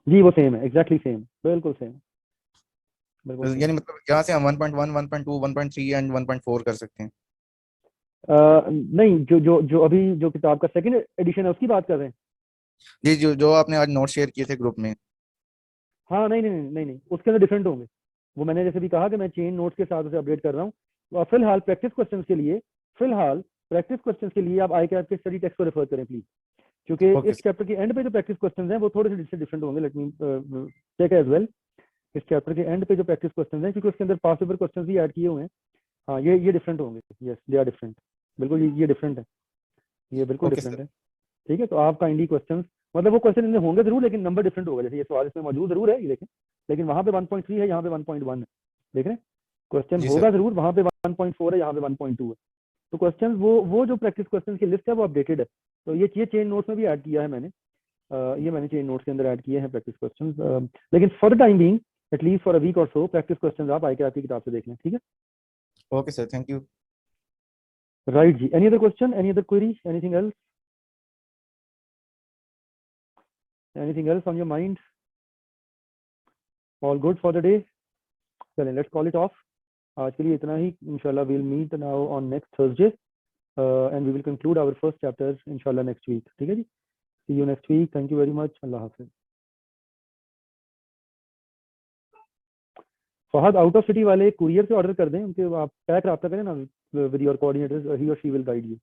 जी वो सेम है, एग्जैक्टली सेम, बिल्कुल सेम. यानी मतलब यहाँ से हम 1.1, 1.2, 1.3 एंड 1.4 कर सकते हैं? नहीं, जो जो जो अभी जो किताब का सेकंड एडिशन है उसकी बात कर रहे हैं जी, जो आपने आज नोट शेयर किए थे ग्रुप में. हाँ नहीं नहीं नहीं नहीं नहीं, उसके अंदर डिफरेंट होंगे. वो मैंने जैसे भी कहा कि मैं चेन नोट्स के साथ उसे अपडेट कर रहा हूँ. फिलहाल प्रैक्टिस क्वेश्चंस के लिए, फिलहाल प्रैक्टिस क्वेश्चंस के लिए आप ICAP के स्टडी टेक्स्ट को रेफर करें प्लीज, क्योंकि इस चैप्टर के एंड पे जो प्रैक्टिस क्वेश्चंस हैं वो थोड़े से डिफरेंट होंगे. Let me check as well. इस चैप्टर के एंड पे जो प्रैक्टिस क्वेश्चन हैं, क्योंकि उसके अंदर पास पेपर क्वेश्चन भी ऐड किए हुए हैं। हाँ ये डिफरेंट होंगे, यस दे आर डिफरेंट, बिल्कुल ये डिफरेंट है, ये बिल्कुल ओके डिफरेंट सर। है। ठीक है, तो आप काइंडली क्वेश्चन, मतलब वो क्वेश्चन इनमें होंगे जरूर लेकिन नंबर डिफरेंट होगा। जैसे ये सवाल इसमें मौजूद जरूर है, ये देखें, लेकिन वहां पे 1.3 है, यहाँ पे 1.1 है। देख रहे हैं, क्वेश्चन जी होगा सर। जरूर, वहां पे 1.4 है, यहाँ पे 1.2 है। तो क्वेश्चन वो जो प्रैक्टिस क्वेश्चन की लिस्ट है वो अपडेटेड है। तो ये चेन नोट्स में भी ऐड किया है मैंने, ये मैंने चेन नोट्स के अंदर ऐड किए हैं प्रैक्टिस क्वेश्चन। लेकिन for the time being atleast for a week और सो प्रैक्टिस क्वेश्चन आप ICAT की किताब से देख लें। ठीक है, okay sir, thank you. Right जी। Any other question, any other query, anything else, anything else on your mind? All good for the day? चलें, लेट्स कॉल इट ऑफ। आज के लिए इतना ही। इंशाल्लाह we'll meet now on next Thursday and we will conclude our first chapter इंशाल्लाह next week. ठीक है जी, see you next week. Thank you very much. अल्लाह हाफिज। फहद आउट ऑफ सिटी वाले कुरियर से ऑर्डर कर दें, उनके आप पैक रब्ता करें ना विद योर कोऑर्डिनेटर्स, ही और शी विल गाइड यू।